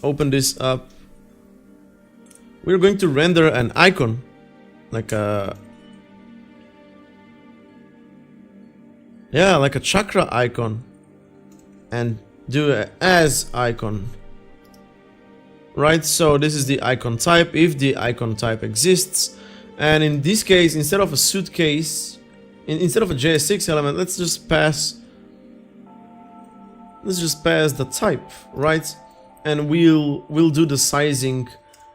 S1: open this up. We're going to render an icon, like a, yeah, like a chakra icon, and do a as icon, right? So this is the icon type, if the icon type exists. And in this case, instead of a suitcase, instead of a JS6 element, let's just pass the type, right? And we'll do the sizing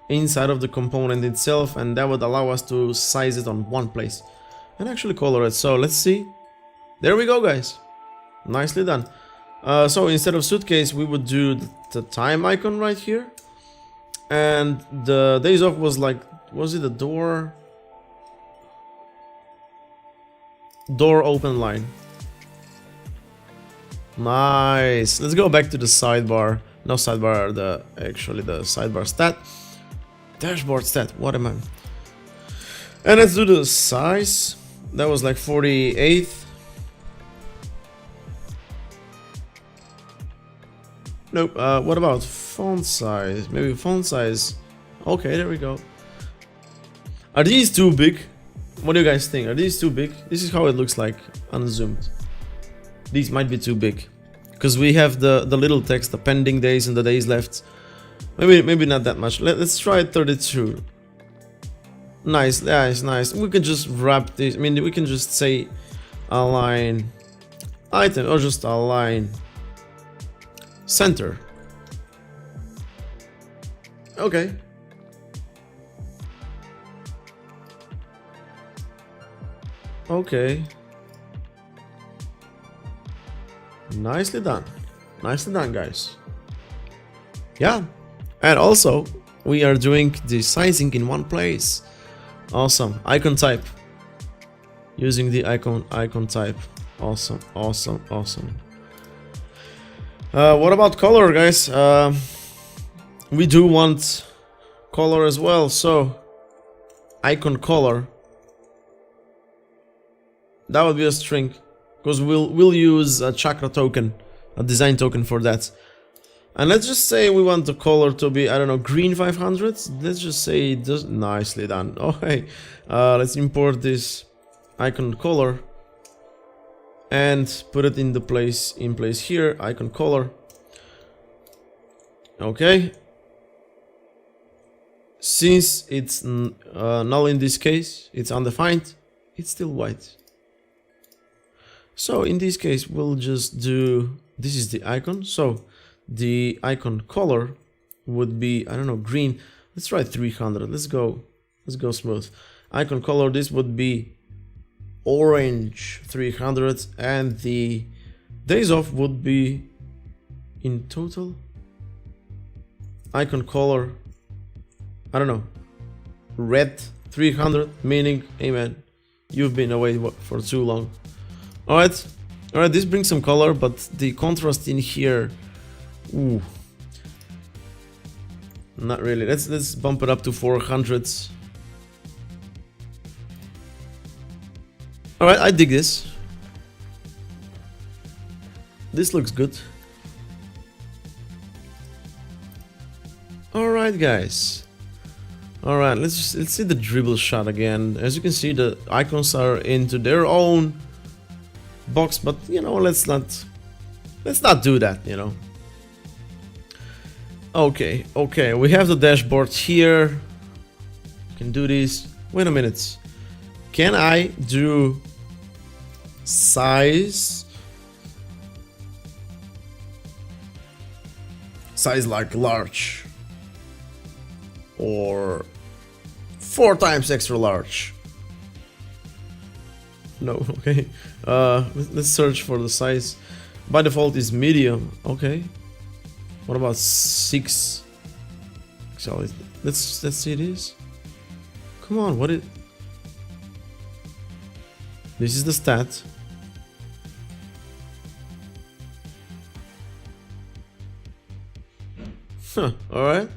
S1: inside of the component itself, and that would allow us to size it on one place and actually color it. So let's see. There we go, guys. Nicely done. So instead of suitcase, we would do the time icon right here, and the days off was like, was it a door open line? Nice. Let's go back to the sidebar. No sidebar, the sidebar stat, dashboard stat. What am I? And let's do the size. That was like 48. Nope. What about font size? Maybe font size. Okay, there we go. Are these too big? What do you guys think? Are these too big? This is how it looks like unzoomed. These might be too big because we have the little text, the pending days and the days left. Maybe not that much. Let's try 32. Nice, nice, nice. We can just wrap this. I mean, we can just say align item or just align center. Okay. Okay. Nicely done. Nicely done, guys. Yeah. And also, we are doing the sizing in one place. Awesome. Icon type. Using the icon type. Awesome, awesome, awesome. What about color, guys? We do want color as well, so icon color. That would be a string, because we'll use a chakra token, a design token for that. And let's just say we want the color to be, I don't know, green 500. Let's just say it does. Nicely done. Oh hey, let's import this icon color and put it in place here. Icon color. Okay. Since it's null in this case, it's undefined. It's still white. So in this case, we'll just do. This is the icon. So the icon color would be, I don't know, green. Let's try 300. Let's go smooth. Icon color, this would be orange 300, and the days off would be in total icon color, I don't know, red 300, meaning, hey man, you've been away for too long. Alright, this brings some color, but the contrast in here, ooh, not really. Let's bump it up to 400. Alright, I dig this. This looks good. Alright, guys. Alright, let's see the dribble shot again. As you can see, the icons are into their own box, but you know, let's not do that, you know. Okay, we have the dashboard here. We can do this. Wait a minute. Can I do size like large or 4 times extra large? No, okay. Let's search for the size. By default is medium. Okay. What about 6? So let's see this. Come on, what it? This is the stat. Huh, alright.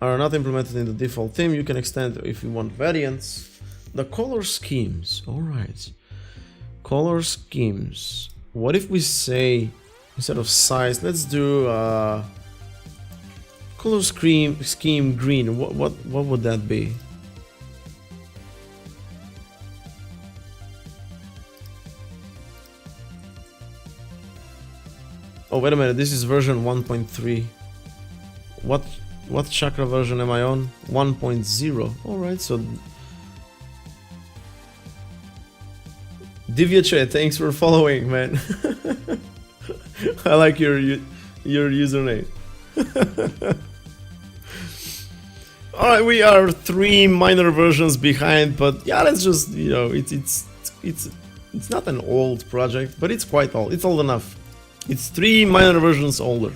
S1: Are not implemented in the default theme. You can extend if you want variants. The color schemes. Alright. Color schemes. What if we say, instead of size, let's do color scheme green. What would that be? Oh, wait a minute, this is version 1.3. What chakra version am I on? 1.0. Alright, so Divyache, thanks for following, man. I like your username. Alright, we are 3 minor versions behind, but yeah, let's just, you know, it's not an old project, but it's quite old. It's old enough. It's 3 minor versions older.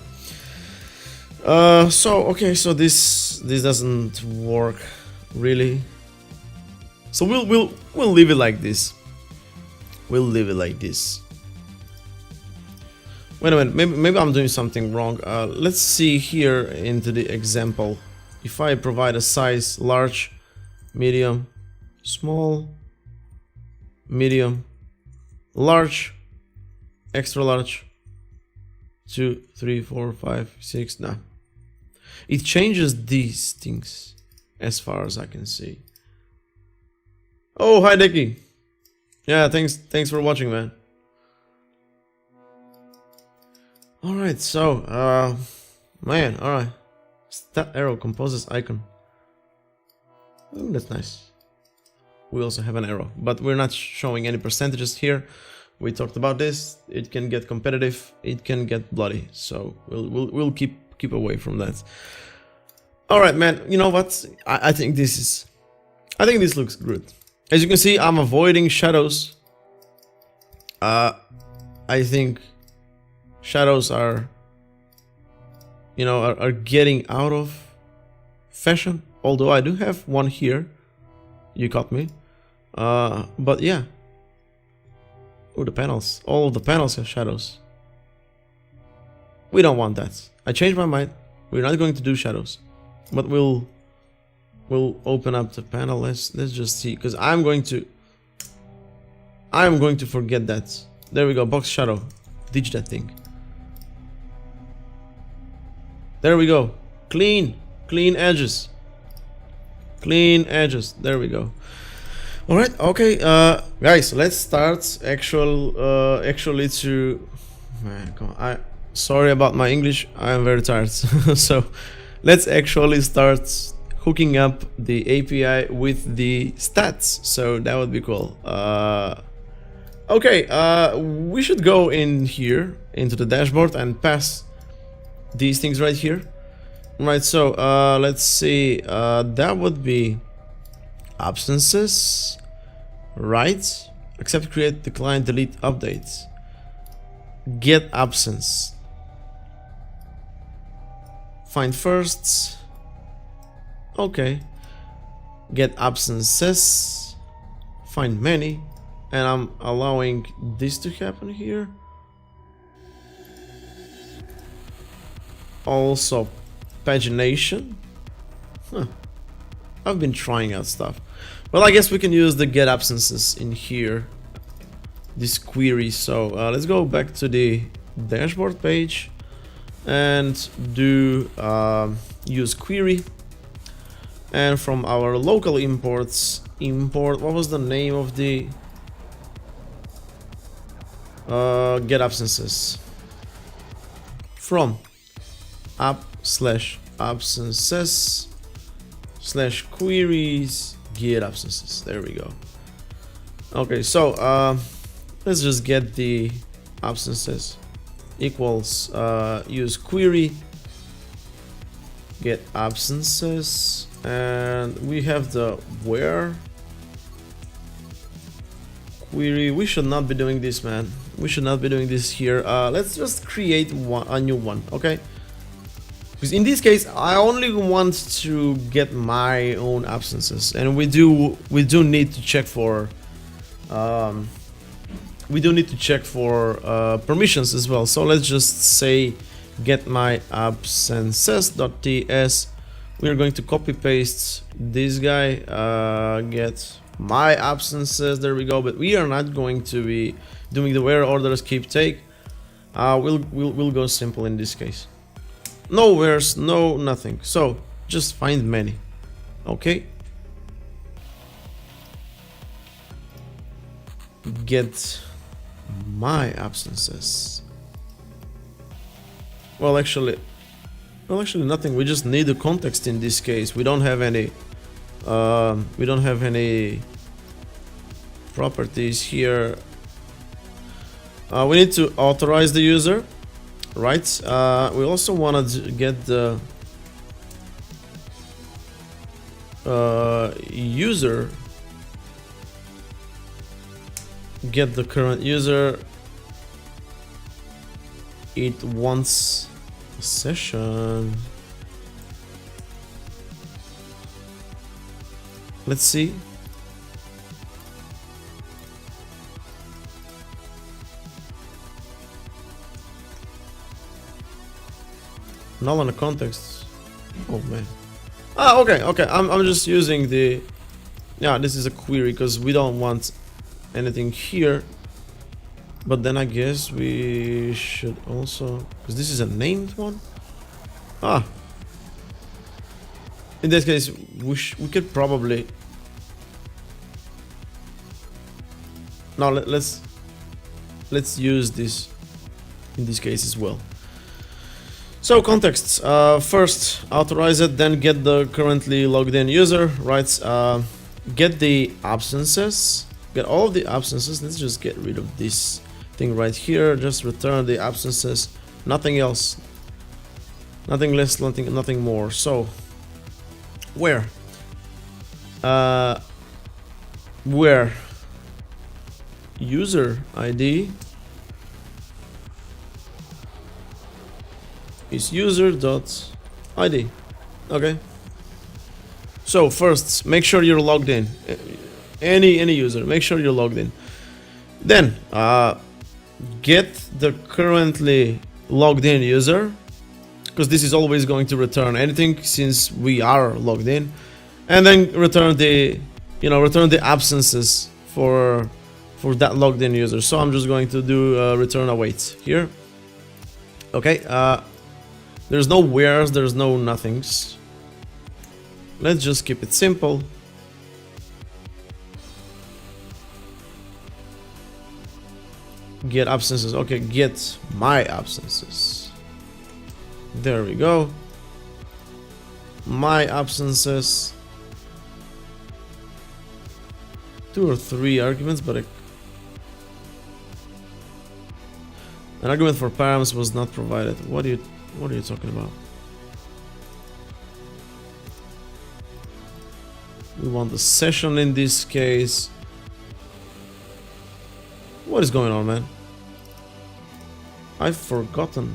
S1: So this doesn't work really. So we'll leave it like this. We'll leave it like this. Wait a minute, maybe I'm doing something wrong. Let's see here into the example. If I provide a size large, medium, small, medium, large, extra large, 2, 3, 4, 5, 6. Nah, it changes these things as far as I can see. Oh, hi Deki. Yeah, thanks for watching, man. Alright, so man, alright. Stat arrow composes icon. Ooh, that's nice. We also have an arrow, but we're not showing any percentages here. We talked about this. It can get competitive. It can get bloody. So we'll keep away from that. All right, man. You know what? I think this looks good. As you can see, I'm avoiding shadows. I think shadows are, you know, are getting out of fashion. Although I do have one here. You caught me. But yeah. Oh, the panels. All of the panels have shadows. We don't want that. I changed my mind. We're not going to do shadows. But we'll open up the panel. Let's just see. Because I'm going to forget that. There we go. Box shadow. Ditch that thing. There we go. Clean edges. Clean edges. There we go. All right. Okay, guys, let's start actually to. Man, come on. Sorry about my English. I am very tired. So, let's actually start hooking up the API with the stats. So that would be cool. Okay. We should go in here into the dashboard and pass these things right here. Right, so let's see, that would be absences, right? Accept, create, decline, delete, updates. Get absence. Find firsts. Okay. Get absences. Find many. And I'm allowing this to happen here. Also pagination. Huh. I've been trying out stuff. Well, I guess we can use the get absences in here. This query. So let's go back to the dashboard page and do use query. And from our local imports, import. What was the name of the get absences? From app/absences /queries get absences. There we go. Okay, so let's just get the absences equals use query get absences, and we have the where query. We should not be doing this, man. We should not be doing this here. Let's just create a new one, okay? Because in this case, I only want to get my own absences, and we do need to check for permissions as well. So let's just say get my absences.ts. We are going to copy paste this guy. Get my absences. There we go. But we are not going to be doing the where orders keep take. We'll go simple in this case. No where's, no nothing. So just find many. Okay. Get my absences. Well, actually nothing. We just need the context in this case. We don't have any properties here. We need to authorize the user. Right, we also want to get the user, get the current user. It wants a session. Let's see. Null in the context. Oh man. Ah, okay. I'm just using the. Yeah, this is a query because we don't want anything here. But then I guess we should also, because this is a named one. Ah. In this case, we could probably. Now let's use this in this case as well. So contexts, first authorize it, then get the currently logged in user, right? Get the absences, get all of the absences. Let's just get rid of this thing right here. Just return the absences, nothing else, nothing less, nothing more. So where user ID is user.id. Okay. So first, make sure you're logged in. Any user, make sure you're logged in. Then get the currently logged in user, because this is always going to return anything since we are logged in, and then return the absences for that logged in user. So I'm just going to do return await here. Okay. There's no wheres, there's no nothings. Let's just keep it simple. Get absences. Okay, get my absences. There we go. My absences. 2 or 3 arguments, but an argument for params was not provided. What are you talking about? We want the session in this case. What is going on, man? I've forgotten.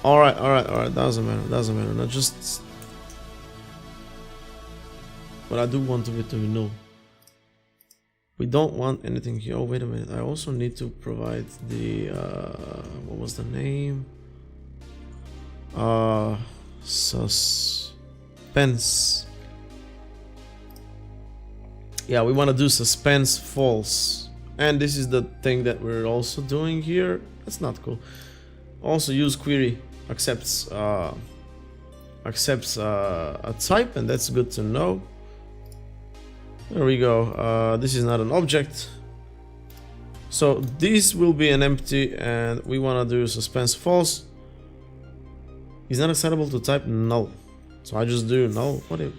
S1: Alright. Doesn't matter. Not just. But I do want to know. We don't want anything here. Oh, wait a minute. I also need to provide the what was the name? Suspense. Yeah, we want to do suspense false. And this is the thing that we're also doing here. That's not cool. Also use query accepts a type, and that's good to know. There we go. This is not an object, so this will be an empty, and we want to do suspense false. Is not acceptable to type null, so I just do null. What if?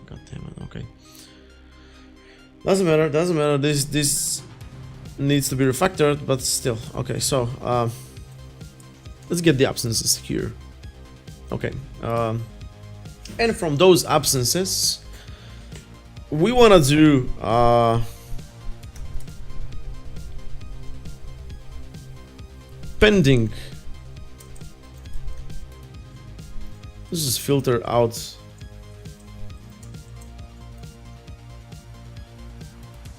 S1: God damn it. Okay, doesn't matter. This needs to be refactored, but still. Okay, so let's get the absences here. Okay, and from those absences, we want to do pending. Let's just filter out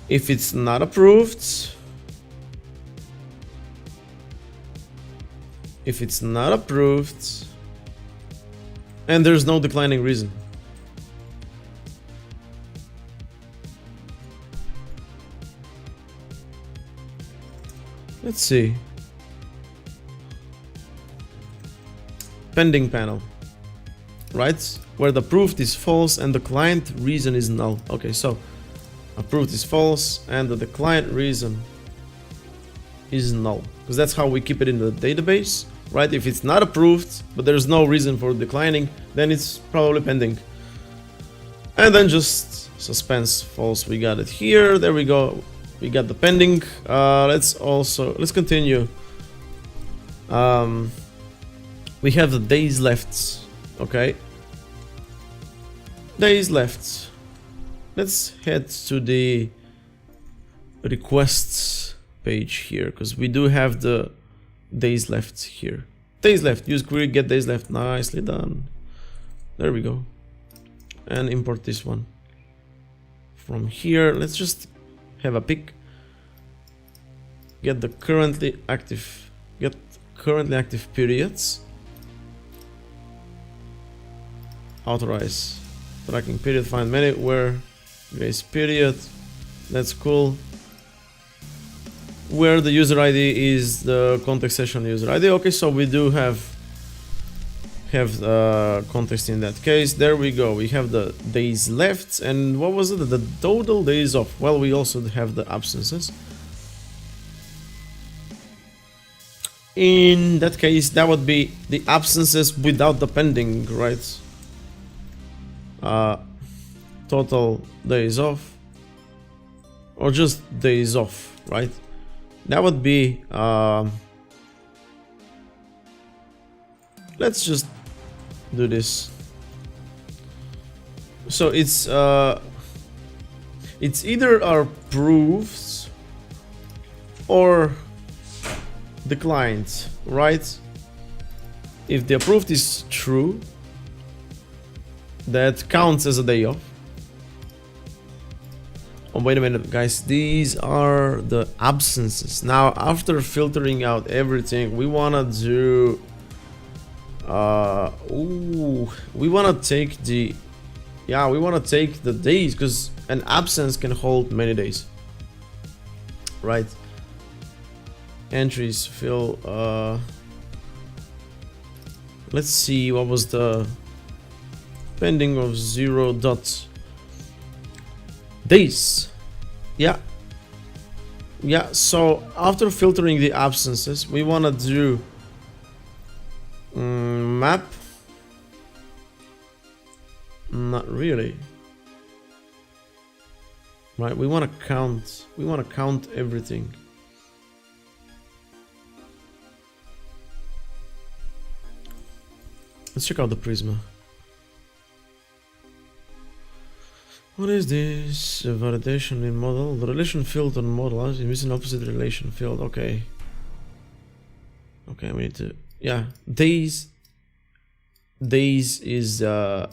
S1: if it's not approved. If it's not approved and there's no declining reason. Let's see. Pending panel. Right? Where the approved is false and the client reason is null. Okay, so approved is false and the client reason is null. Because that's how we keep it in the database. Right? If it's not approved, but there's no reason for declining, then it's probably pending. And then just suspense false. We got it here. There we go. We got the pending. Let's continue. We have the days left. Okay. Days left. Let's head to the requests page here, because we do have the days left here. Days left. Use query get days left. Nicely done. There we go. And import this one from here. Let's just have a pick. Get currently active periods. Authorize tracking period. Find many where grace period. That's cool. Where the user ID is the context session user ID. Okay, so we do have context in that case. There we go. We have the days left, and what was it? The total days off. Well, we also have the absences. In that case, that would be the absences without the pending, right? Total days off, or just days off, right? That would be let's just do this. So it's either approved or declined, right? If the approved is true, that counts as a day off. Oh, wait a minute, guys. These are the absences. Now, after filtering out everything, we wanna do. We wanna take the. Yeah, we wanna take the days, because an absence can hold many days. Right. Entries fill. Let's see what was the pending of 0 dot days. Yeah, so after filtering the absences, we want to do map. Not really, right? We want to count everything. Let's check out the Prisma. What is this? A validation in model. The relation field on model is missing opposite relation field. Okay. Okay, we need to. Yeah, days. Days is an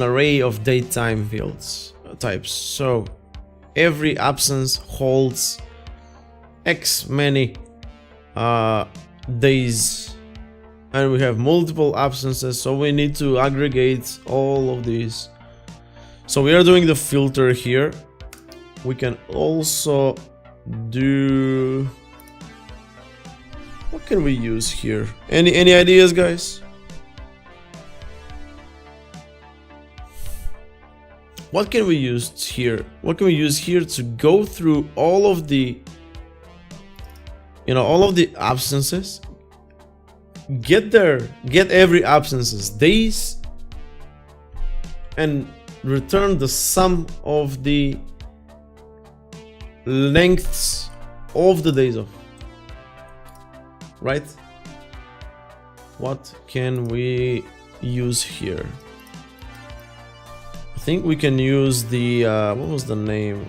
S1: array of date-time fields types. So every absence holds X many days, and we have multiple absences, so we need to aggregate all of these. So we are doing the filter here. We can also do. What can we use here? Any ideas, guys? What can we use here? What can we use here to go through all of the, all of the absences? Get every absences days, and return the sum of the lengths of the days off. Right? What can we use here? I think we can use the what was the name?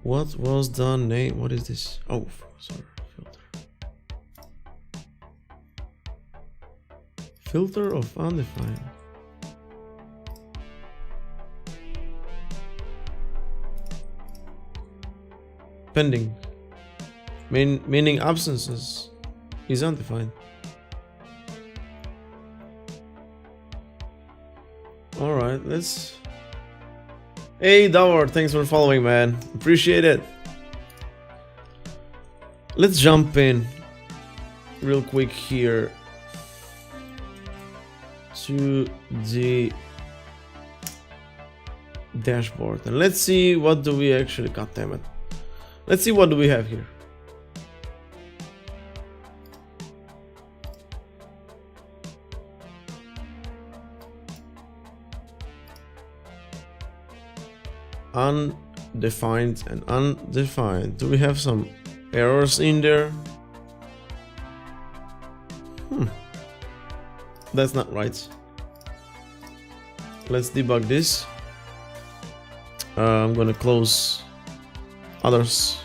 S1: What was the name? What is this? Oh, sorry, filter of undefined. Pending, meaning absences is undefined. All right, let's. Hey, Dawar, thanks for following, man. Appreciate it. Let's jump in real quick here to the dashboard, and let's see what do we actually. God damn it. Let's see what do we have here. Undefined and undefined. Do we have some errors in there? That's not right. Let's debug this. I'm gonna close others.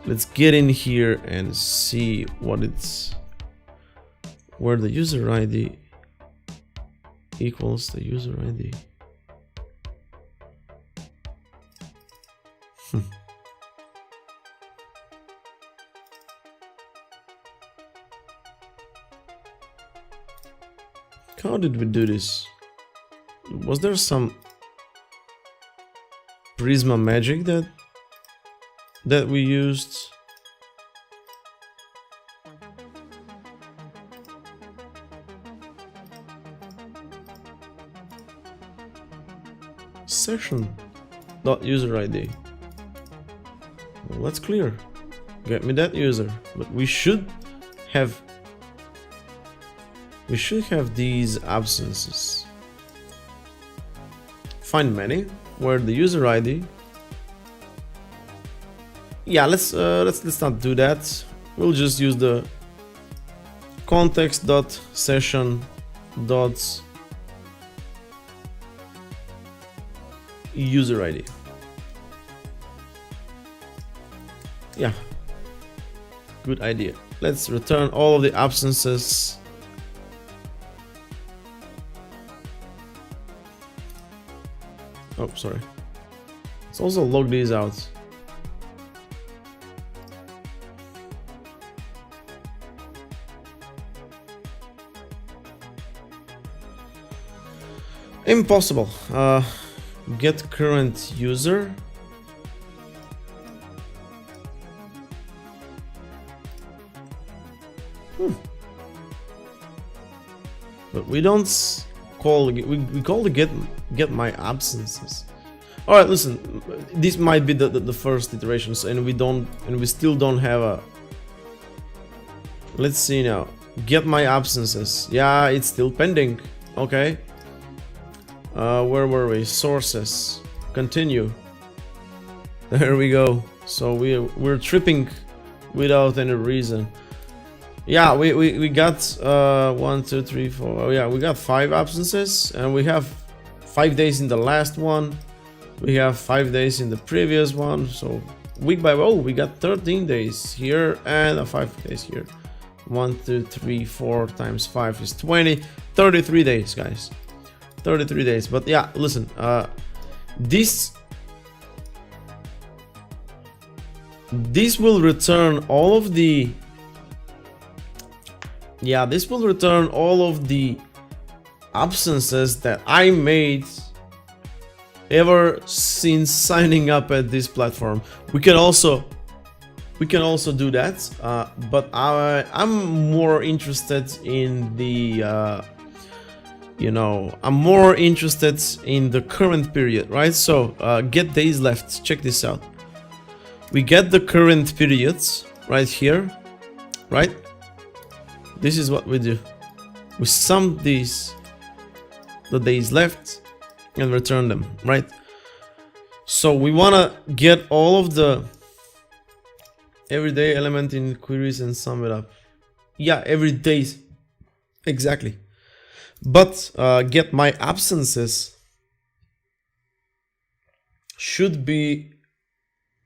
S1: Let's get in here and see what it's, where the user ID equals the user ID. How did we do this? Was there some Prisma magic that we used? Session dot user ID. Well, that's clear. Get me that user. But we should have these absences. Find many where the user ID. Yeah, let's not do that. We'll just use the context dot session dot user ID. Yeah, good idea. Let's return all of the absences. Oh, sorry. Let's also log these out. Impossible. Get current user. But we don't call we call the get my absences. All right, listen. This might be the first iterations, and we still don't have a. Let's see now. Get my absences. Yeah, it's still pending. Okay. Where were we? Sources. Continue. There we go. So we're tripping without any reason. Yeah, we got 1, 2, 3, 4. Oh yeah, we got 5 absences, and we have 5 days in the last one. We have 5 days in the previous one. So week by we got 13 days here and 5 days here. 1, 2, 3, 4 times 5 is 20. 33 days, guys. 33 days. But yeah, listen. This will return all of the. Yeah, this will return all of the absences that I made ever since signing up at this platform. We can also do that, but I'm more interested in the I'm more interested in the current period, right? So get days left. Check this out. We get the current periods right here, right? This is what we do. We sum the days left and return them, right? So we want to get all of the everyday element in queries and sum it up. Yeah, every day. Exactly. But get my absences should be,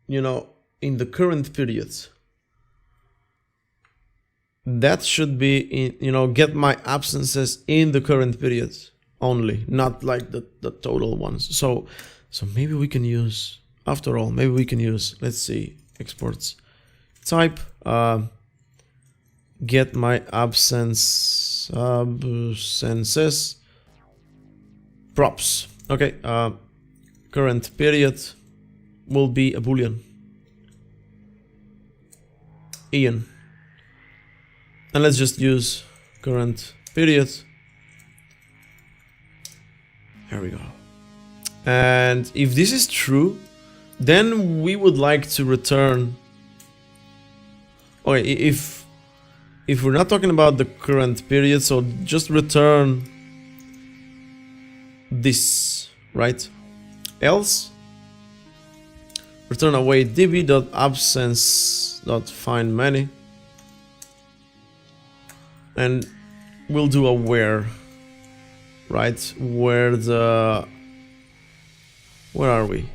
S1: in the current periods. That should be in, get my absences in the current period only, not like the total ones. So maybe we can use, after all, let's see, exports type, get my absences props. Okay, current period will be a boolean. Ian. And let's just use current period. There we go. And if this is true, then we would like to return. Okay, if we're not talking about the current period, so just return this, right? Else, return away db.absence.find many. And we'll do a where, right? Where are we?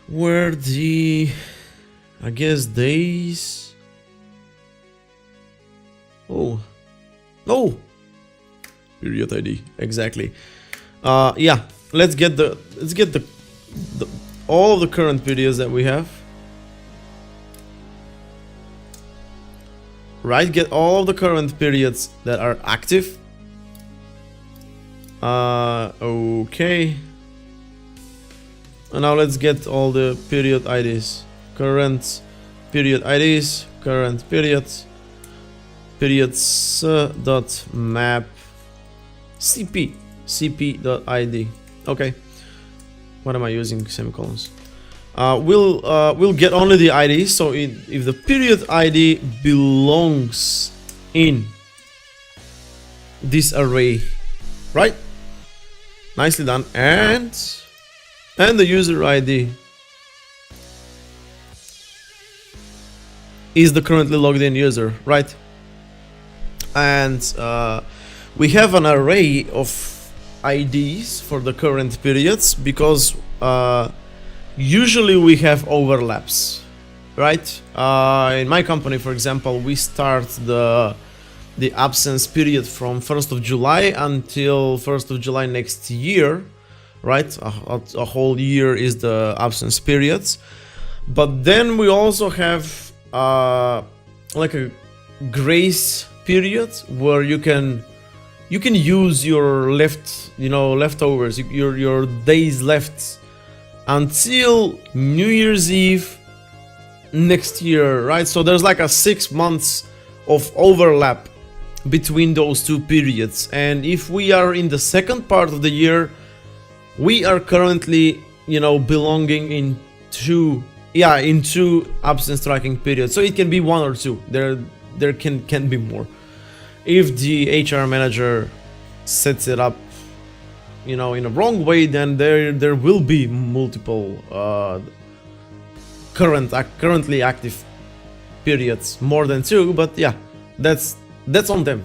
S1: Where the, I guess, days. Oh, period ID, exactly. Yeah, let's get all of the current periods that we have. Right, get all of the current periods that are active. Okay. And now let's get all the period IDs. Current period IDs, current periods, periods dot map cp.id. Okay. what am I using semicolons? We'll get only the ID. So if the period ID belongs in this array, right? Nicely done. And the user ID is the currently logged in user, right? And we have an array of IDs for the current periods because usually we have overlaps, right? In my company, for example, we start the absence period from 1st of July until 1st of July next year, right? A whole year is the absence periods. But then we also have like a grace period where you can use your leftovers, your days left until New Year's Eve next year, right? So there's like a 6 months of overlap between those two periods. And if we are in the second part of the year, we are currently, belonging in two absence tracking periods. So it can be one or two. There can be more. If the HR manager sets it up, in a wrong way, then there will be multiple currently active periods, more than two. But yeah, that's on them.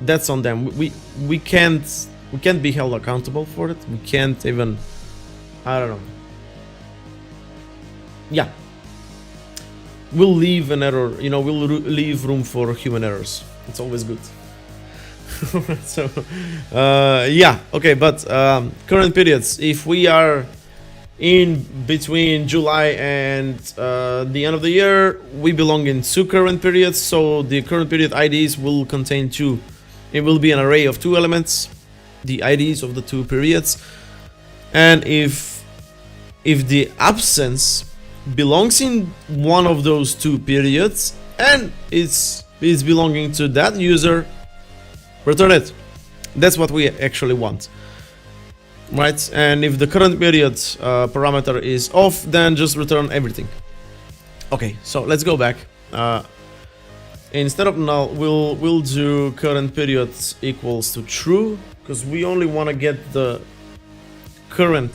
S1: That's on them. We can't be held accountable for it. We can't even, I don't know. Yeah, we'll leave an error. We'll leave room for human errors. It's always good. So yeah, okay, but current periods, if we are in between July and the end of the year, we belong in two current periods. So the current period IDs will contain two. It will be an array of two elements, the IDs of the two periods. And if the absence belongs in one of those two periods and it's belonging to that user, return it. That's what we actually want, right? And if the current period parameter is off, then just return everything. Okay, so let's go back. Instead of null, we'll do current period equals to true, because we only want to get the current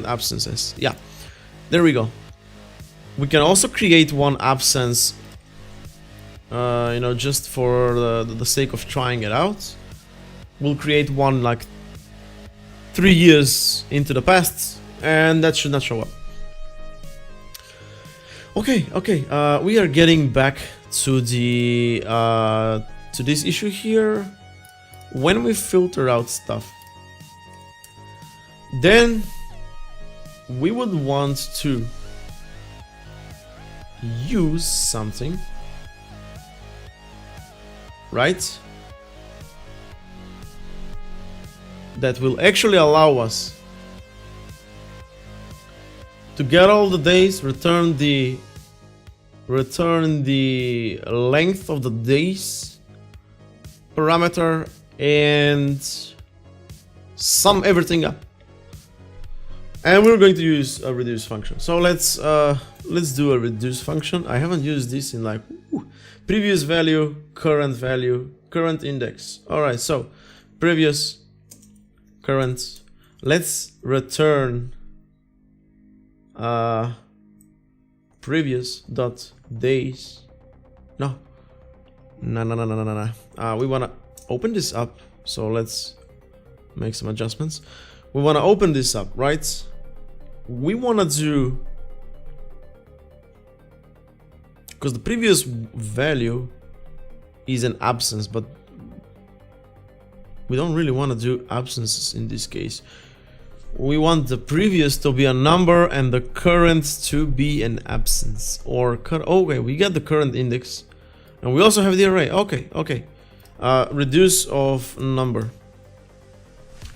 S1: absences. Yeah, there we go. We can also create one absence, just for the sake of trying it out. We'll create one like 3 years into the past, and that should not show up. Okay, we are getting back to the to this issue here. When we filter out stuff, then we would want to use something, right, that will actually allow us to get all the days, return the length of the days parameter, and sum everything up. And we're going to use a reduce function. So let's do a reduce function. I haven't used this in like previous value, current index. All right, so previous, current. Let's return previous dot days. No. We wanna open this up. So let's make some adjustments. We wanna open this up, right? We wanna do, because the previous value is an absence, but we don't really want to do absences in this case. We want the previous to be a number and the current to be an absence. Or okay, we got the current index, and we also have the array. Okay. Reduce of number.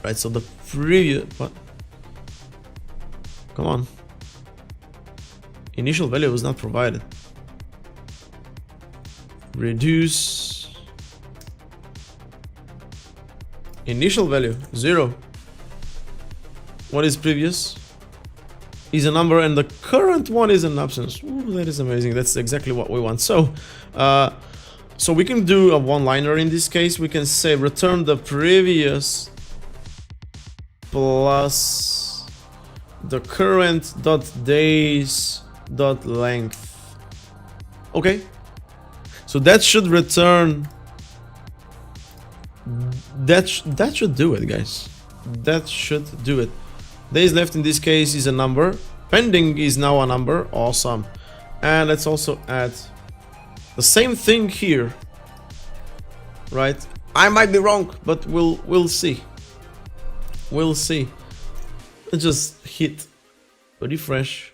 S1: Right. So the previous. What? Come on. Initial value was not provided. Reduce initial value 0. What is previous? Is a number, and the current one is an absence. Ooh, that is amazing. That's exactly what we want. So, so we can do a one-liner in this case. We can say return the previous plus the current dot days dot length. Okay. So that should return. That should do it, guys. That should do it. Days left in this case is a number. Pending is now a number. Awesome. And let's also add the same thing here. Right? I might be wrong, but we'll see. We'll see. Let's just hit refresh.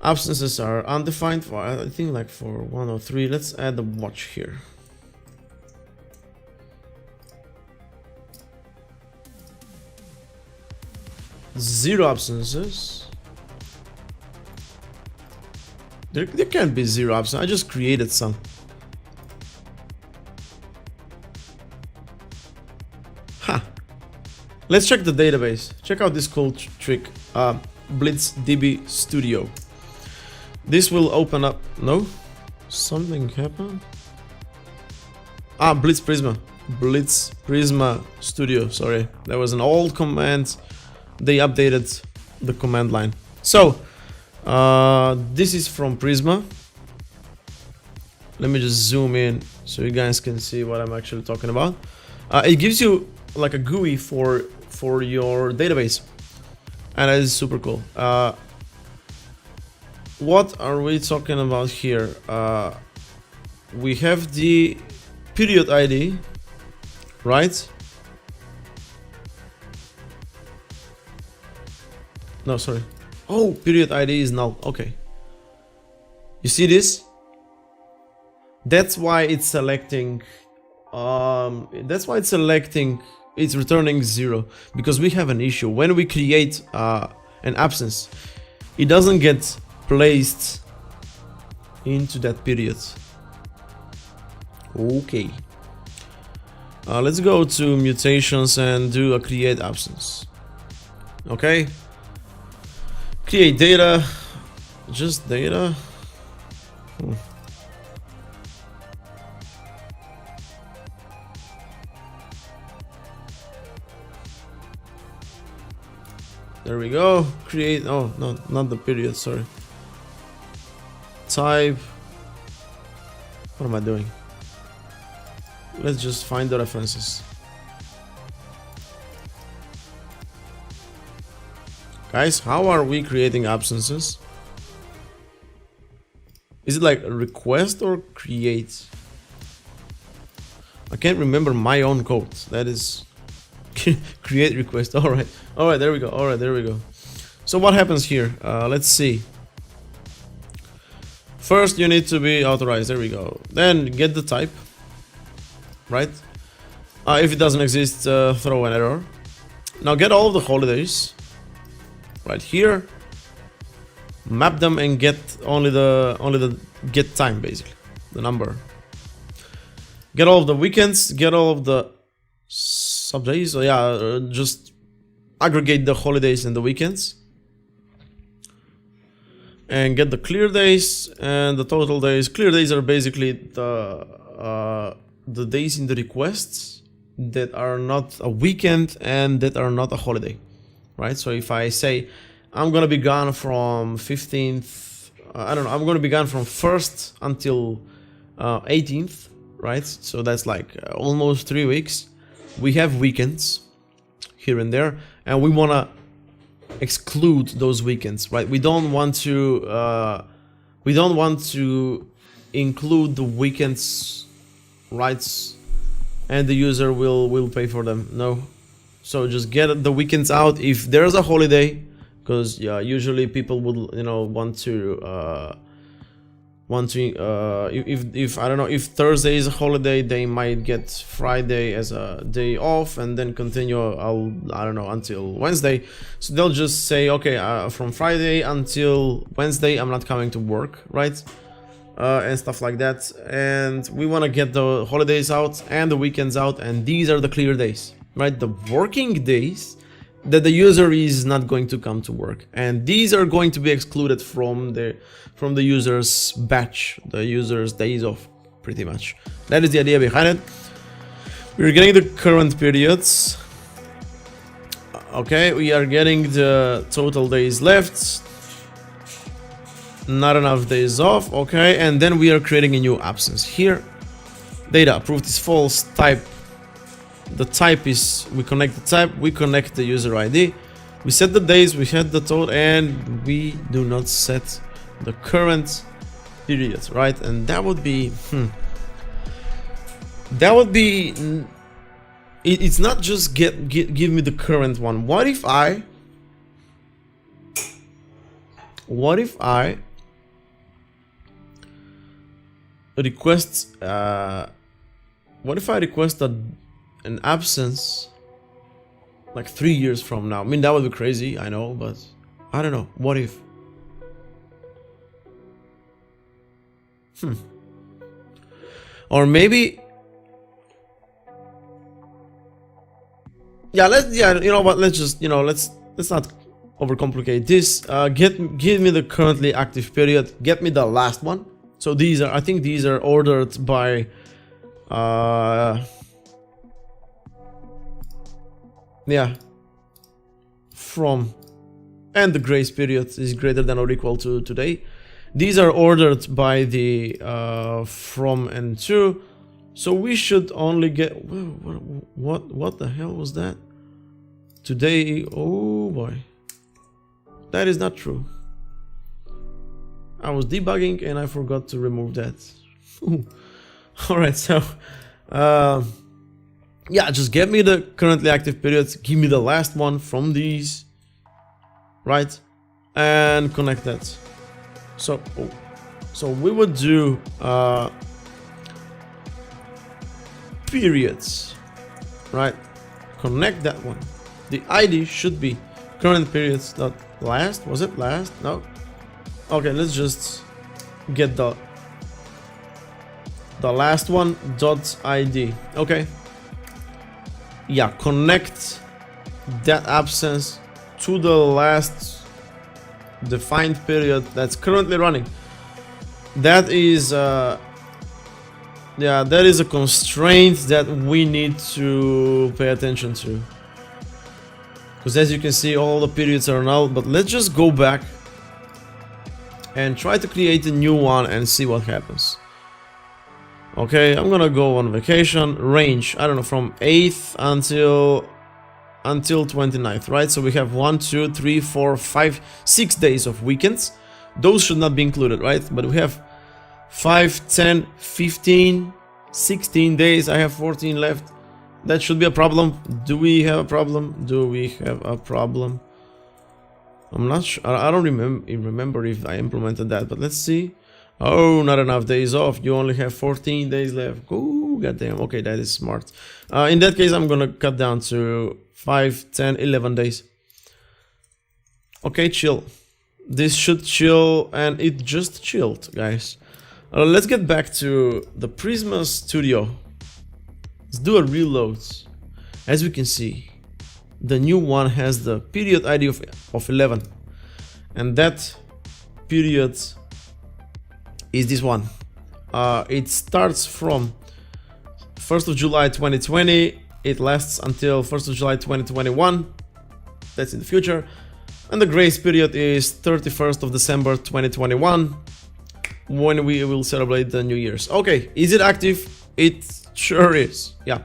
S1: Absences are undefined for, I think, like for 103. Let's add the watch here. Zero absences. There can't be zero absences. I just created some. Ha! Let's check the database. Check out this cool trick. Blitz DB Studio. This will open up. No? Something happened? Ah, Blitz Prisma. Blitz Prisma Studio. Sorry. There was an old command. They updated the command line. So, this is from Prisma. Let me just zoom in so you guys can see what I'm actually talking about. It gives you like a GUI for your database, and that is super cool. What are we talking about here? We have the period ID, right? No, sorry. Oh, period ID is null. Okay. You see this? That's why it's selecting. That's why it's selecting. It's returning 0 because we have an issue when we create an absence. It doesn't get placed into that period. Okay. Let's go to mutations and do a create absence. Okay. Create data, just data. There we go. Create. Oh no, not the period. Sorry. Type. What am I doing? Let's just find the references. Guys, how are we creating absences? Is it like request or create? I can't remember my own code. That is create request. All right, there we go. All right, there we go. So what happens here? Let's see. First, you need to be authorized. There we go. Then get the type. Right? If it doesn't exist, throw an error. Now get all of the holidays. Right here, map them and get only the get time, basically the number. Get all of the weekends, get all of the sub days. So yeah, just aggregate the holidays and the weekends, and get the clear days and the total days. Clear days are basically the days in the requests that are not a weekend and that are not a holiday. Right, so if I say I'm gonna be gone from 15th, I don't know, I'm gonna be gone from 1st until 18th, right? So that's like almost 3 weeks. We have weekends here and there, and we wanna exclude those weekends, right? We don't want to include the weekends, rights, and the user will pay for them. No. So just get the weekends out if there's a holiday, because yeah, usually people would want to if I don't know, if Thursday is a holiday, they might get Friday as a day off and then continue I don't know until Wednesday. So they'll just say, okay, from Friday until Wednesday I'm not coming to work, right? And stuff like that. And we want to get the holidays out and the weekends out, and these are the clear days. Right, the working days, that the user is not going to come to work, and these are going to be excluded from the user's batch, the user's days off, pretty much. That is the idea behind it. We're getting the current periods. Okay, we are getting the total days left, not enough days off. Okay, and then we are creating a new absence here. Data approved is false. Type, the type is, we connect the type, we connect the user ID, we set the days, we set the total, and we do not set the current period, right? And that would be it's not just give me the current one. What if I request an absence like 3 years from now? I mean, that would be crazy, I know, but I don't know. What if? Or maybe, yeah, you know what, let's just, let's not overcomplicate this. Give me the currently active period, get me the last one. So these are, I think these are ordered by yeah, from, and the grace period is greater than or equal to today. These are ordered by the from and to, so we should only get, what the hell was that? Today, oh boy, that is not true. I was debugging and I forgot to remove that. All right, so yeah, just get me the currently active periods, give me the last one from these, right, and connect that. So we would do periods, right? Connect that one. The ID should be current periods dot last. Was it last? No. Okay, let's just get the last one dot ID. Okay. Yeah, connect that absence to the last defined period that's currently running. That is yeah, that is a constraint that we need to pay attention to, because as you can see, all the periods are null. But let's just go back and try to create a new one and see what happens. Okay, I'm gonna go on vacation. Range, I don't know, from 8th until 29th, right? So we have 1, 2, 3, 4, 5, 6 days of weekends. Those should not be included, right? But we have 5, 10, 15, 16 days. I have 14 left. That should be a problem. Do we have a problem? Do we have a problem? I'm not sure. I don't remember if I implemented that, but let's see. Oh, not enough days off. You only have 14 days left. Oh, goddamn. Okay, that is smart. In that case, I'm gonna cut down to 5, 10, 11 days. Okay, chill. This should chill, and it just chilled, guys. Let's get back to the Prisma Studio. Let's do a reload. As we can see, the new one has the period ID of 11, and that period is this one. It starts from 1st of July 2020. It lasts until 1st of July 2021. That's in the future. And the grace period is 31st of December 2021, when we will celebrate the New Year's. Okay, is it active? It sure is. Yeah.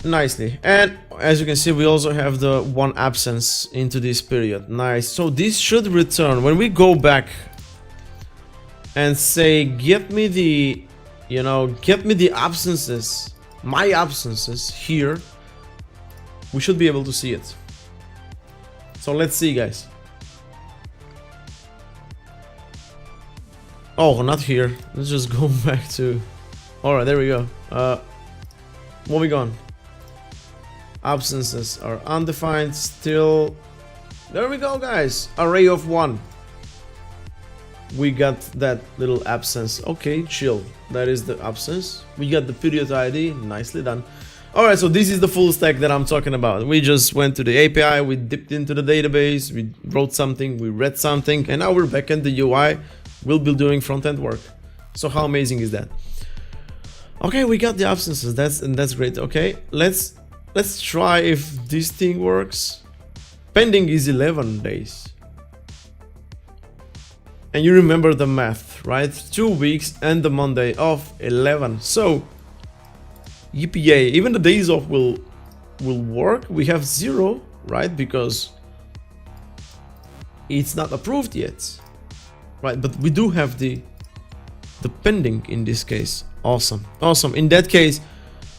S1: Nicely. And as you can see, we also have the one absence into this period. Nice. So this should return when we go back and say, get me the, get me the absences, my absences here. We should be able to see it. So let's see, guys. Oh, not here. Let's just go back to... Alright, there we go. Moving on. Absences are undefined still. There we go, guys. Array of 1. We got that little absence. Okay, chill. That is the absence. We got the period ID. Nicely done. All right, so this is the full stack that I'm talking about. We just went to the API, we dipped into the database, we wrote something, we read something, and now we're back in the UI. We'll be doing front-end work. So how amazing is that? Okay, we got the absences. That's great. Okay, let's try if this thing works. Pending is 11 days. And you remember the math, right? 2 weeks and the Monday of 11. So, yippee, even the days off will work. We have 0, right? Because it's not approved yet, right? But we do have the pending in this case. Awesome, awesome. In that case,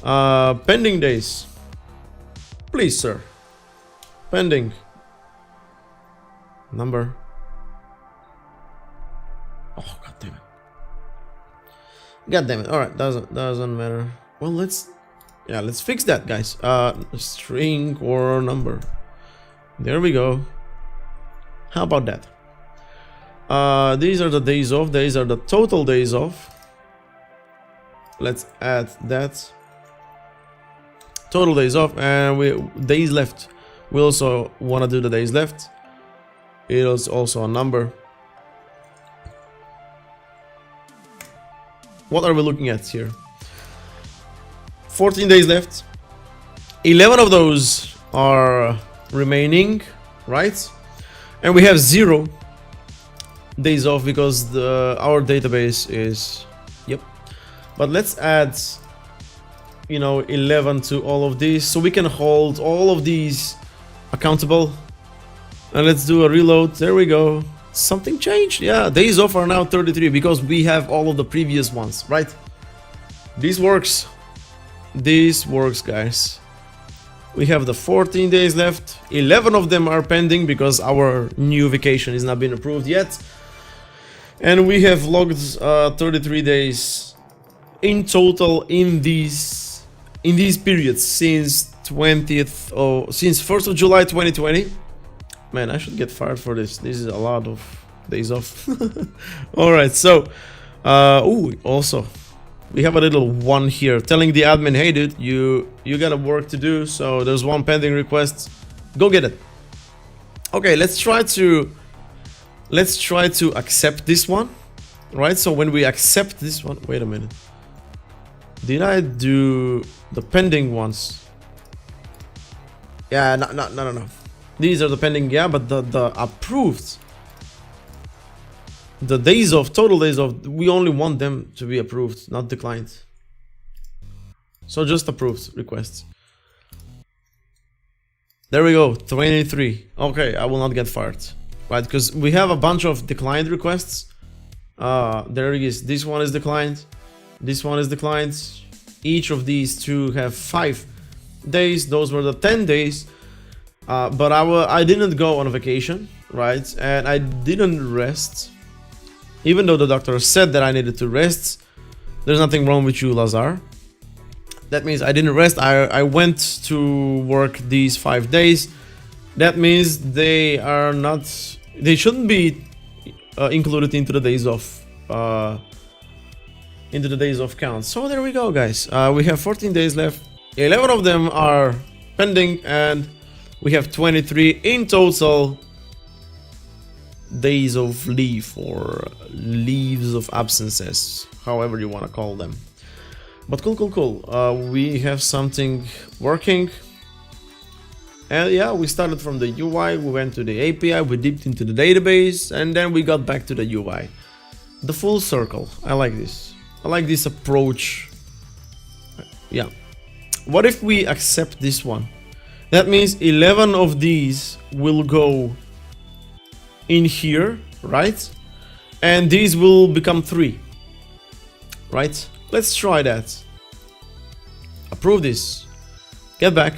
S1: pending days. Please, sir. Pending. Number. Oh, god damn it. God damn it. Alright, doesn't matter. Well, let's fix that, guys. String or number. There we go. How about that? These are the days off. These are the total days off. Let's add that. Total days off, and days left. We also want to do the days left. It is also a number. What are we looking at here? 14 days left. 11 of those are remaining, right? And we have 0 days off because our database is, yep. But let's add, 11 to all of these so we can hold all of these accountable. And let's do a reload. There we go. Something changed. Yeah, days off are now 33 because we have all of the previous ones, right? This works. This works, guys. We have the 14 days left. 11 of them are pending because our new vacation is not been approved yet. And we have logged 33 days in total in these periods since 1st of July 2020. Man, I should get fired for this. This is a lot of days off. Alright, so also we have a little one here telling the admin, hey dude, you got a work to do, so there's one pending request. Go get it. Okay, let's try to accept this one. Right? So when we accept this one, wait a minute. Did I do the pending ones? Yeah, no. These are the pending, yeah, but the approved, the days of, total days of, we only want them to be approved, not declined. So just approved requests. There we go, 23. Okay, I will not get fired, right? Because we have a bunch of declined requests. There it is. This one is declined. This one is declined. Each of these two have 5 days. Those were the 10 days. But I didn't go on a vacation, right? And I didn't rest. Even though the doctor said that I needed to rest, there's nothing wrong with you, Lazar. That means I didn't rest. I went to work these 5 days. That means they shouldn't be included into the days off. Into the days off count. So there we go, guys. We have 14 days left. 11 of them are pending, and we have 23 in total days of leave, or leaves of absences, however you want to call them. But cool. We have something working. And yeah, we started from the UI, we went to the API, we dipped into the database, and then we got back to the UI. The full circle. I like this. I like this approach. Yeah. What if we accept this one? That means 11 of these will go in here, right? And these will become 3, right? Let's try that. Approve this. Get back.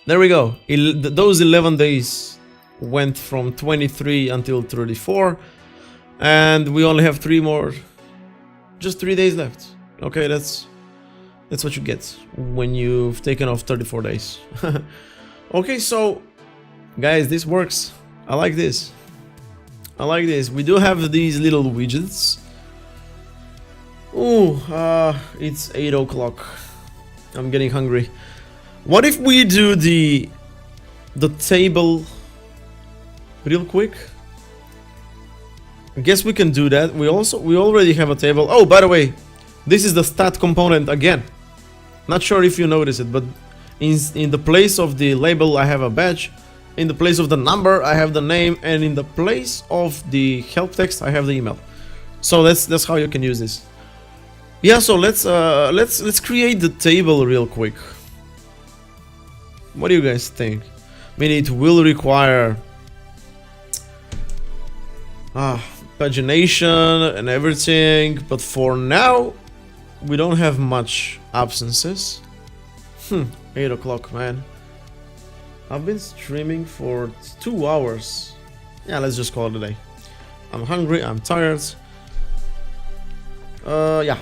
S1: There we go. Those 11 days went from 23 until 34. And we only have 3 more. Just 3 days left. Okay, that's what you get when you've taken off 34 days. Okay, so guys, this works. I like this. I like this. We do have these little widgets. Ooh, it's 8 o'clock. I'm getting hungry. What if we do the table real quick? I guess we can do that. We already have a table. Oh, by the way, this is the stat component again. Not sure if you notice it, but in the place of the label I have a badge, in the place of the number I have the name, and in the place of the help text I have the email. So that's how you can use this. Yeah, so let's create the table real quick. What do you guys think? I mean, it will require pagination and everything, but for now we don't have much absences. 8 o'clock, man. I've been streaming for 2 hours. Yeah, let's just call it a day. I'm hungry, I'm tired. Yeah.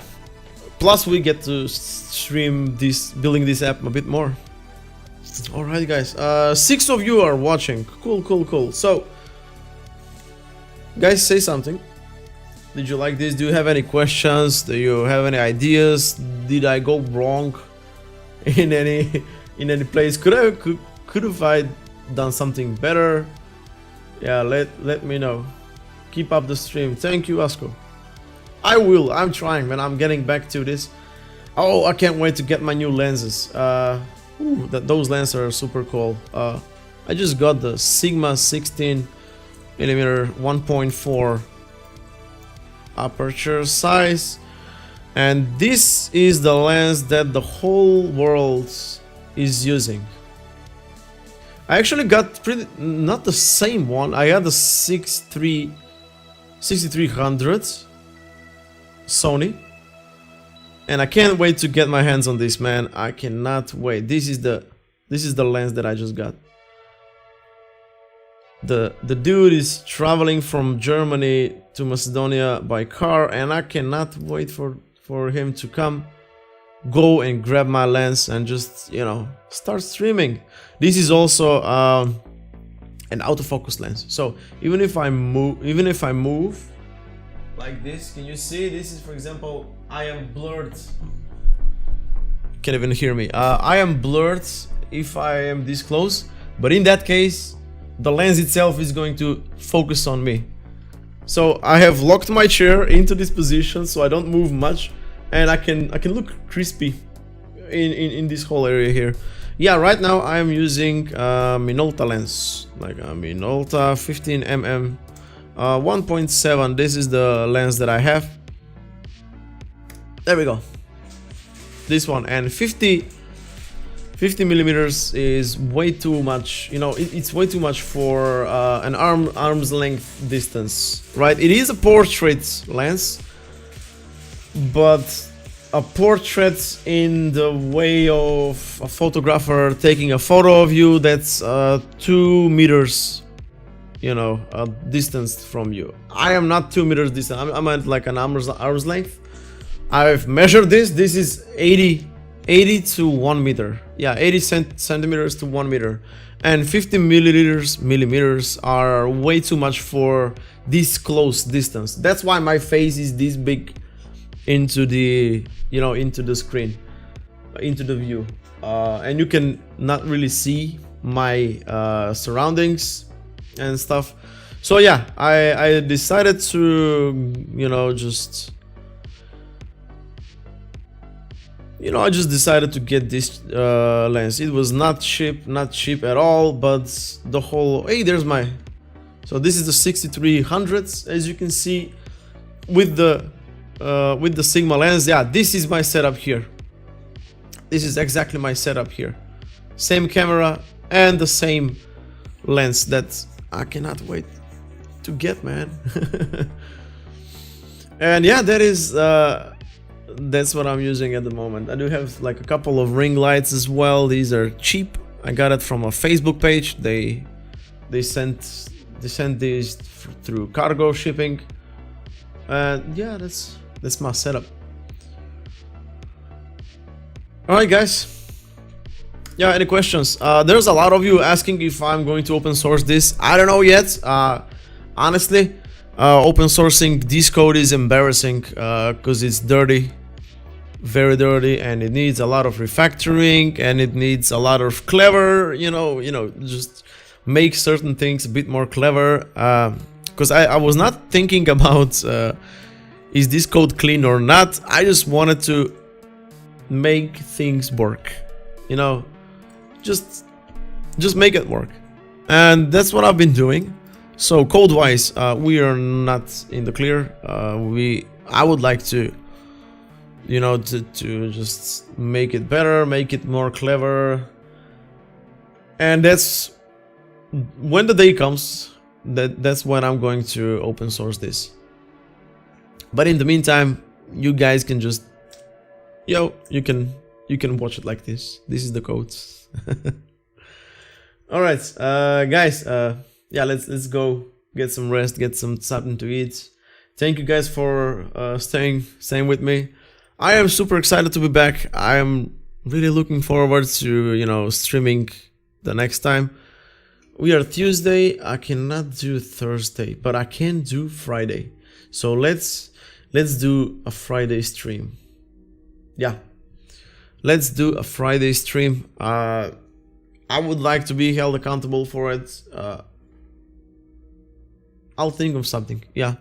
S1: Plus we get to stream building this app a bit more. Alright guys, 6 of you are watching. Cool. So, guys, say something. Did you like this? Do you have any questions? Do you have any ideas? Did I go wrong in any place? Could have I done something better? Yeah, let me know. Keep up the stream. Thank you, Asko. I will. I'm trying, man. I'm getting back to this. Oh, I can't wait to get my new lenses. Those lenses are super cool. I just got the Sigma 16mm 1.4 aperture size, and this is the lens that the whole world is using. I actually got not the same one. I had the 6300 Sony, and I can't wait to get my hands on this, man. I cannot wait. This is the lens that I just got. The dude is traveling from Germany to Macedonia by car, and I cannot wait for him to go and grab my lens and just, you know, start streaming. This is also an autofocus lens. So even if I move like this, can you see? This is, for example, I am blurred. Can't even hear me. I am blurred if I am this close, but in that case, the lens itself is going to focus on me. So I have locked my chair into this position so I don't move much, and I can look crispy in this whole area here. Yeah, right now I am using Minolta lens, like a Minolta 15mm 1.7. This is the lens that I have. There we go. This one, and 50 millimeters is way too much. You know, it's way too much for an arm's length distance, right? It is a portrait lens, but a portrait in the way of a photographer taking a photo of you that's 2 meters, you know, distance from you. I am not 2 meters distant. I'm at like an arm's length. I've measured this. This is 80 to 1 meter. Yeah, 80 centimeters to 1 meter. And 50 millimeters are way too much for this close distance. That's why my face is this big into the, you know, into the screen, into the view. And you can not really see my surroundings and stuff. So yeah, I decided to, you know, I just decided to get this lens. It was not cheap at all, but the whole, hey, there's my, so this is the 6300s, as you can see, with the Sigma lens. Yeah, this is my setup here. This is exactly my setup here. Same camera and the same lens that I cannot wait to get, man. And yeah, that's what I'm using at the moment. I do have like a couple of ring lights as well. These are cheap. I got it from a Facebook page. They sent these through cargo shipping. And yeah, that's my setup. All right, guys. Yeah, any questions? There's a lot of you asking if I'm going to open source this. I don't know yet. Honestly, open sourcing this code is embarrassing because it's dirty. very dirty, and it needs a lot of refactoring, and it needs a lot of clever, just make certain things a bit more clever. Because I was not thinking about is this code clean or not. I just wanted to make things work, just make it work, and that's what I've been doing. So code wise, we are not in the clear. I would like to to just make it better, make it more clever, and that's when the day comes, that's when I'm going to open source this. But in the meantime, you guys can just you can watch it like this. This is the code. All right, guys, yeah, let's go get some rest, get something to eat. Thank you guys for staying with me. I am super excited to be back. I am really looking forward to streaming the next time. We are Tuesday. I cannot do Thursday, but I can do Friday. So let's do a Friday stream. Yeah, let's do a Friday stream. I would like to be held accountable for it. I'll think of something. Yeah.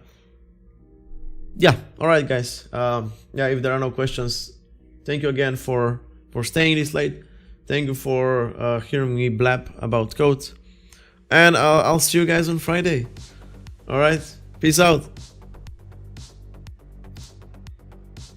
S1: All right, guys. Yeah, if there are no questions, thank you again for staying this late. Thank you for hearing me blab about code, and I'll see you guys on Friday. All right, peace out.